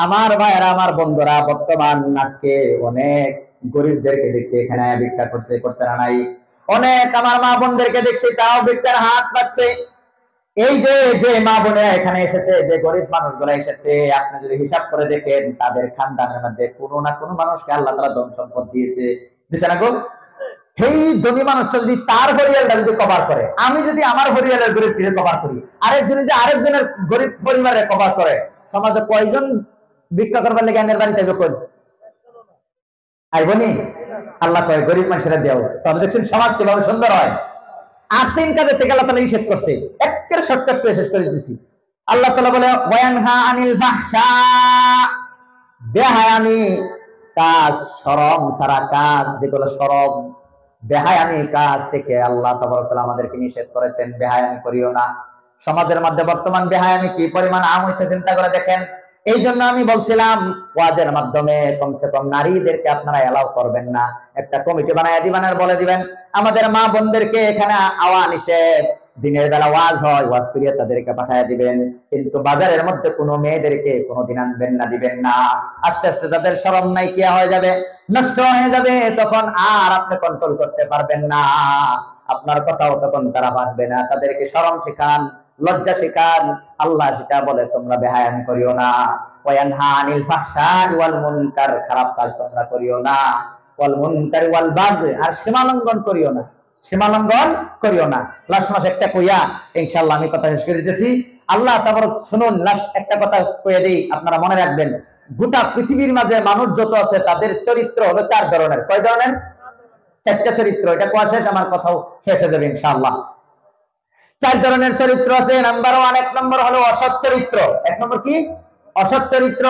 আমার ভাইয়েরা আমার বন্ধুরা, বর্তমান আজকে অনেক গরিবদেরকে দেখছি এখানে ভিক্ষা করছে না নাই, অনেক আমার মা বোনদেরকে দেখছি তাও ভিক্ষার হাত পাচ্ছে। এই যে মা বোনেরা এখানে এসেছে, যে গরিব মানুষগুলো এসেছে, আপনি যদি হিসাব করে দেখেন তাদের খানদানের মধ্যে কোনো না কোনো মানুষকে আল্লাহ তাআলা ধন সম্পদ দিয়েছে না গো? সেই ধনী মানুষটা যদি তার পরিবারটা যদি কভার করে, আমি যদি আমার পরিবারের গরিবকে কভার করি, আরেকজন যদি আরেকজনের গরিব পরিবারের কভার করে, সমাজে কয়জন ভিক্ষা করবার লেগে আইনের বাড়িতে করি? আইবনি? আল্লাহ কয় গরিব মানুষেরা দেও। তবে দেখছেন সমাজ কিভাবে সুন্দর হয়। আর 3 কাজের থেকে আল্লাহ তাআলা নিষেধ করছে, একের শর্টকাট করে শেষ করে দিছি। আল্লাহ তাআলা বলে ওয়ায়ানহা আনিল ফাহশা, বেহায়ানি কাজ, শরম সারা কাজ, যেগুলো শরম বেহায়ানি কাজ থেকে আল্লাহ তাবারক তাআলা আমাদেরকে নিষেধ করেছেন। বেহায়ানি করিও না। সমাজের মধ্যে বর্তমান বেহায়ানি কি পরিমাণ আম হয়েছে চিন্তা করে দেখেন। এই জন্য আমি বলছিলাম ওয়াজের মাধ্যমে কমসে কম নারীদেরকে আপনারা এলাও করবেন না, একটা কমিটি বানায় দিবেন আর বলে দিবেন আমাদের মা বোনদেরকে এখানে আওয়া নিষেধ, দিনের বেলা ওয়াজ হয়, ওয়াজ করিয়ে তাদেরকে পাঠায় দিবেন, কিন্তু বাজারের মধ্যে কোনো মেয়েদেরকে কোনোদিন আনবেন না, দিবেন না। আস্তে আস্তে তাদের শরম নাইকিয়া হয়ে যাবে, নষ্ট হয়ে যাবে, তখন আর আপনি কন্ট্রোল করতে পারবেন না, আপনার কথাও তখন তারা মানবে না। তাদেরকে শরম শিখান, লজ্জা শিখান। আল্লাহ সেটা বলে তোমরা বেহায়ানি করিও না। ওয়ায়ানহা আনিল ফাহশাই ওয়াল মুনকার, খারাপ কাজ তোমরা করিও না। ওয়াল মুনকার ওয়াল বাগয়, আর সীমালঙ্ঘন করিও না, সীমালঙ্ঘন করিও না। লাস্ট মাস একটা কইয়া ইনশাআল্লাহ আমি কথা শেষ করে দিতেছি। আল্লাহ তাবারক শুনুন, লাস্ট একটা কথা কইয়া দেই, আপনারা মনে রাখবেন। গোটা পৃথিবীর মাঝে মানুষ যত আছে তাদের চরিত্র হলো 4 ধরনের। কয় ধরনের? 4টা চরিত্র। এটা কোয়া শেষ, আমার কথাও শেষ হয়ে যাবে ইনশাআল্লাহ। 4 ধরনের চরিত্র আছে। নাম্বার 1, 1 নম্বর হলো অসৎ চরিত্র। 1 নম্বর কি? অসৎ চরিত্র।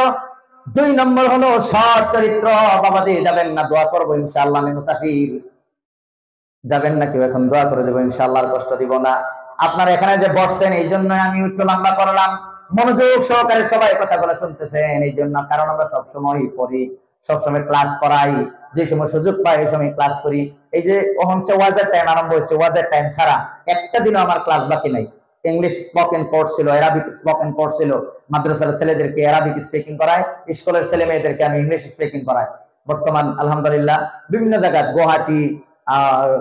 2 নম্বর হলো সৎ চরিত্র। বাবাজি যাবেন না? দোয়া করবো ইনশাআল্লাহ, আমি মুসাফির। যাবেন না কেউ? এখন দোয়া করে দেবো ইনশাআল্লাহ, আর কষ্ট দিব না। আপনারা এখানে যে বসছেন এই জন্য আমি একটু লম্বা করলাম, মনোযোগ সহকারে সবাই কথাগুলো শুনতেছেন এই জন্য। কারণ আমরা সবসময় পড়ি, সবসময় ক্লাস করাই, যে সময় সুযোগ পাই এই সময় ক্লাস করি। এই যে হচ্ছে ওয়াজের টাইম আরম্ভ হয়েছে, ওয়াজের টাইম ছাড়া একটা দিনও আমার ক্লাস বাকি নাই। ইংলিশ স্পোকেন কোর্স ছিল, অ্যারাবিক স্পোকেন কোর্স ছিল, মাদ্রাসার ছেলেদেরকে অ্যারাবিক স্পিকিং করায়, স্কুলের ছেলে মেয়েদেরকে আমি ইংলিশ স্পিকিং করাই। বর্তমান আলহামদুলিল্লাহ বিভিন্ন জায়গায়, গুয়াহাটি,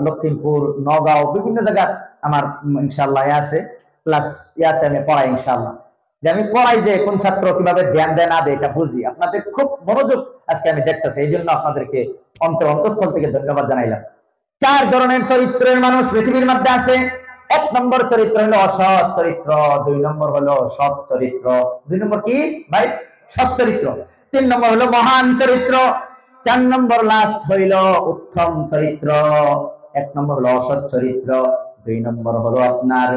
লক্ষিমপুর, নগাঁও, বিভিন্ন জায়গায় আমার ইনশাআল্লাহ আছে প্লাস আছে, আমি পড়াই ইনশাআল্লাহ। যে আমি পড়াই যে কোন ছাত্র কিভাবে ধ্যান দেয় না দেয় এটা বুঝি। আপনাদের খুব মনোযোগ আজকে আমি দেখতেছি, এই জন্য আপনাদেরকে অন্তঃস্থল থেকে ধন্যবাদ জানাইলাম। 4 ধরনের চরিত্রের মানুষ পৃথিবীর মধ্যে আছে। 1 নম্বর চরিত্র হলো অসৎ চরিত্র, 2 নম্বর হলো সৎ চরিত্র। 2 নম্বর কি ভাই? সৎ চরিত্র। 3 নম্বর হলো মহান চরিত্র। 4 নম্বর লাস্ট হইল উত্তম চরিত্র। 1 নম্বর হলো অসৎ চরিত্র, 2 নম্বর হলো আপনার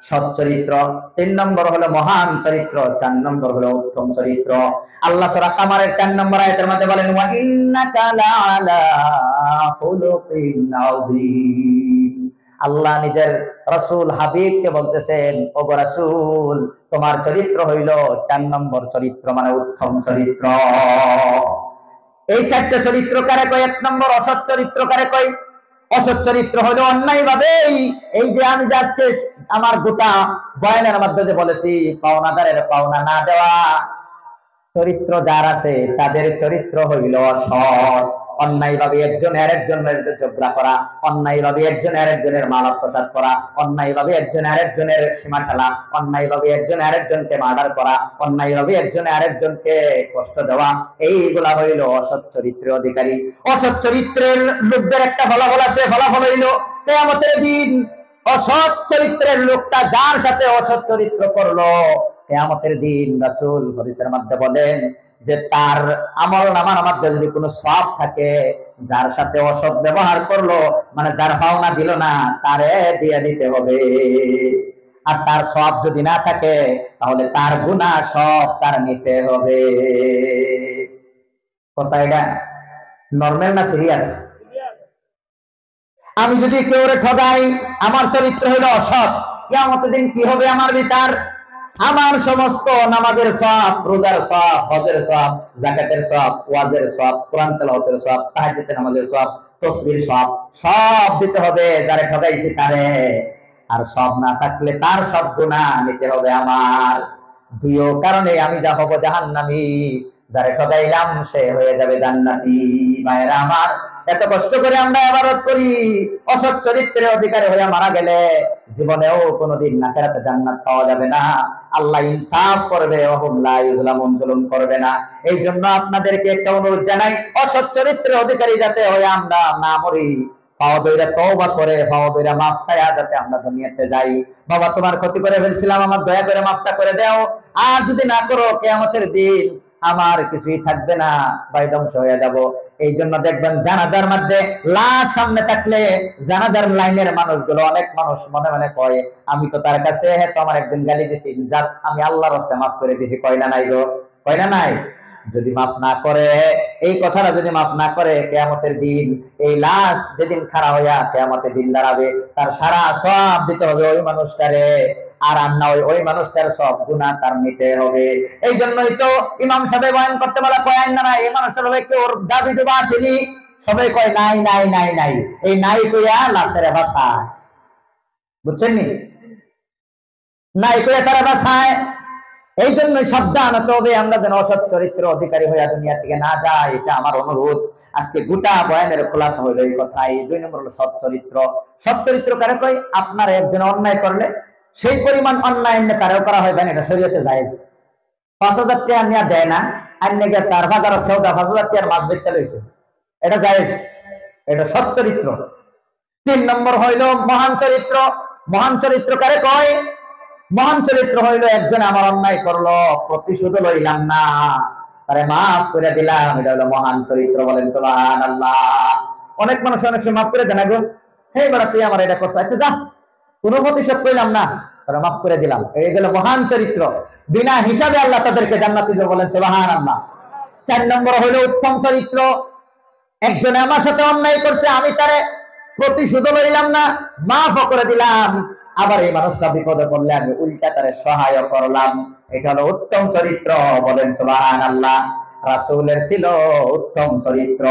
সৎ চরিত্র, 3 নম্বর হলো মহান চরিত্র, 4 নম্বর হলো উত্তম চরিত্র। আল্লাহ সূরা কামারের 4 নম্বর আয়াতের মধ্যে বলেন ওয়া ইন্নাকা লাআলা খুলুকিন আযীম। আল্লাহ নিজের রাসূল হাবিবকে বলতেছেন, ওগো রাসূল তোমার চরিত্র হইল 4 নম্বর চরিত্র, মানে উত্তম চরিত্র। এই 4টা চরিত্র কারে কয়? 1 নম্বর অসৎ চরিত্র কারে কয়? অসৎ চরিত্র হলো অন্যায় ভাবে, এই যে আমি আজকে আমার গোটা বয়ানের মধ্যে বলেছি, পাওনাদারের পাওনা না দেওয়া, চরিত্র যার আছে তাদের চরিত্র হইল অসৎ। অন্যায় ভাবে একজন আরেকজনের ঝগড়া করা, অন্যায় ভাবে একজন আরেকজনের মাল আত্মসাৎ করা, অন্যায় ভাবে একজন আরেকজনের সীমা ঠেলা, অন্যায় ভাবে একজন আরেকজনকে মার্ডার করা, অন্যায় ভাবে একজন আরেকজনকে কষ্ট দেওয়া, এইগুলা হইল অসৎ চরিত্রের অধিকারী। অসৎ চরিত্রের লোকদের একটা ফলাফল আছে, ফলাফল হইল কিয়ামতের দিন অসৎ চরিত্রের লোকটা যার সাথে অসৎ চরিত্র করলো, কিয়ামতের দিন রাসূল হাদিসের মধ্যে বলেন যে তার আমলনামার মধ্যে যদি কোনো সওয়াব থাকে, যার সাথে অসৎ ব্যবহার করলো, মানে যার পাওনা দিল না তারে দিয়ে দিতে হবে। আর তার সওয়াব যদি না থাকে তাহলে তার গুনাহ সব তার নিতে হবে। কথা এটা নরমাল না সিরিয়াস? আমি যদি কেউ ঠগাই, আমার চরিত্র হলো অসৎ, কিয়ামতের দিন কি হবে আমার বিচার? আমার সমস্ত নামাজের সওয়াব, রোজার সওয়াব, হজের সওয়াব, যাকাতের সওয়াব, ওয়াজের সওয়াব, কোরআন তেলাওয়াতের সওয়াব, তাহাজ্জুদের নামাজের সওয়াব, তাসবির সওয়াব সব দিতে হবে যারে ঠগাইছি তারে। আর সব না থাকলে তার সব গুনাহ নিতে হবে আমার। দুইও কারণে আমি যা হব জাহান্নামী, যারে ঠগাইলাম সে হয়ে যাবে জান্নাতি। ভাইরা আমার, এত কষ্ট করে আমরা ইবাদত করি, অসৎ চরিত্রের অধিকারী হয়ে মারা গেলে জীবনেও কোনোদিন আখিরাতে জান্নাত পাওয়া যাবে না। আল্লাহ ইনসাফ করবে, ওহুম লা ইউজলামুন, জুলুম করবে না। এই জন্য আপনাদেরকে একটা অনুরোধ জানাই, অসৎ চরিত্রের অধিকারী যাতে হয়ে আমরা না মরি, পাওয়া দইরা তওবা করে, পাওয়া দইরা মাফ চাইয়া যাতে আমরা দুনিয়াতে যাই। বাবা তোমার ক্ষতি করে ফেলছিলাম, আমার দয়া করে মাফটা করে দাও। আর যদি না করো, কিয়ামতের দিন আমার কিছুই থাকবে না, ভাই ধ্বংস হয়ে যাব। এই জন্য দেখবেন জানাজার মধ্যে লাশ সামনে থাকলে জানাজার লাইনের মানুষগুলো, অনেক মানুষ মনে মনে কয় আমি তো তার কাছে তো আমার একদিন গালি দিছি, যাক আমি আল্লাহর রাস্তায় মাফ করে দিছি। কয় না নাই গো, কয় না নাই? যদি মাফ না করে, এই কথাটা যদি মাফ না করে, কিয়ামতের দিন এই লাশ যেদিন খাড়া হইয়া কিয়ামতের দিন দাঁড়াবে, তার সারা সব দিতে হবে ওই মানুষটারে, আর না ওই মানুষটার সব গুনাহ তার নিতে হবে। এই জন্যই তো ইমাম সাহেব বয়ান করতে বলা, কয় না এই মানুষটার হবে কি ওর দাবি দেবা আসেনি? সবাই কয় নাই নাই নাই নাই, এই নাই কইয়া লাশের ভাষায়, বুঝছেন নি? নাই কইয়া তারা ভাষায়। এই জন্য সাবধান হতে হবে আমরা যেন অসৎ চরিত্র অধিকারী হইয়া দুনিয়া থেকে না যায়, এটা আমার অনুরোধ। আজকে গোটা বয়ানের খোলাসা হইল এই কথাই। 2 নম্বর হলো সৎ চরিত্র। সৎ চরিত্র কারে কয়? আপনার একজন অন্যায় করলে সেই পরিমাণ অন্যায় এমনি তারেও করা হয়, এটা শরীয়তে জায়েজ। 5,000 টাকা নিয়ে দেয় না, আর নাকি তার বাজার খেয়েও 5,000 টাকার মাছ বেচা লইছে, এটা জায়েজ, এটা সৎ চরিত্র। 3 নম্বর হইল মহান চরিত্র। মহান চরিত্র কারে কয়? মহান চরিত্র হইল একজন আমার অন্যায় করলো, প্রতিশোধ লইলাম না, তারে মাফ করে দিলাম, এটা হলো মহান চরিত্র। বলেন সুবহানাল্লাহ। অনেক মানুষ অনেক সময় মাফ করে দেন, গো হে বড় তুই আমার এটা করছ, আচ্ছা যা, কোনো প্রতিশোধ লইলাম না, তারা মাফ করে দিলাম, এইগুলো মহান চরিত্র। বিনা হিসাবে আল্লাহ তাদেরকে জান্নাতে দিবে। বলেন সুবহানাল্লাহ। 4 নম্বর হইল উত্তম চরিত্র। একজনে আমার সাথে অন্যায় করছে, আমি তারে প্রতিশোধ লইলাম না, মাফ করে দিলাম, আবার এই মানুষটা বিপদে পড়লে আমি উল্টা তারে সহায় করলাম, এটা হলো উত্তম চরিত্র। বলেন সুবহানাল্লাহ। রাসূলের ছিল উত্তম চরিত্র।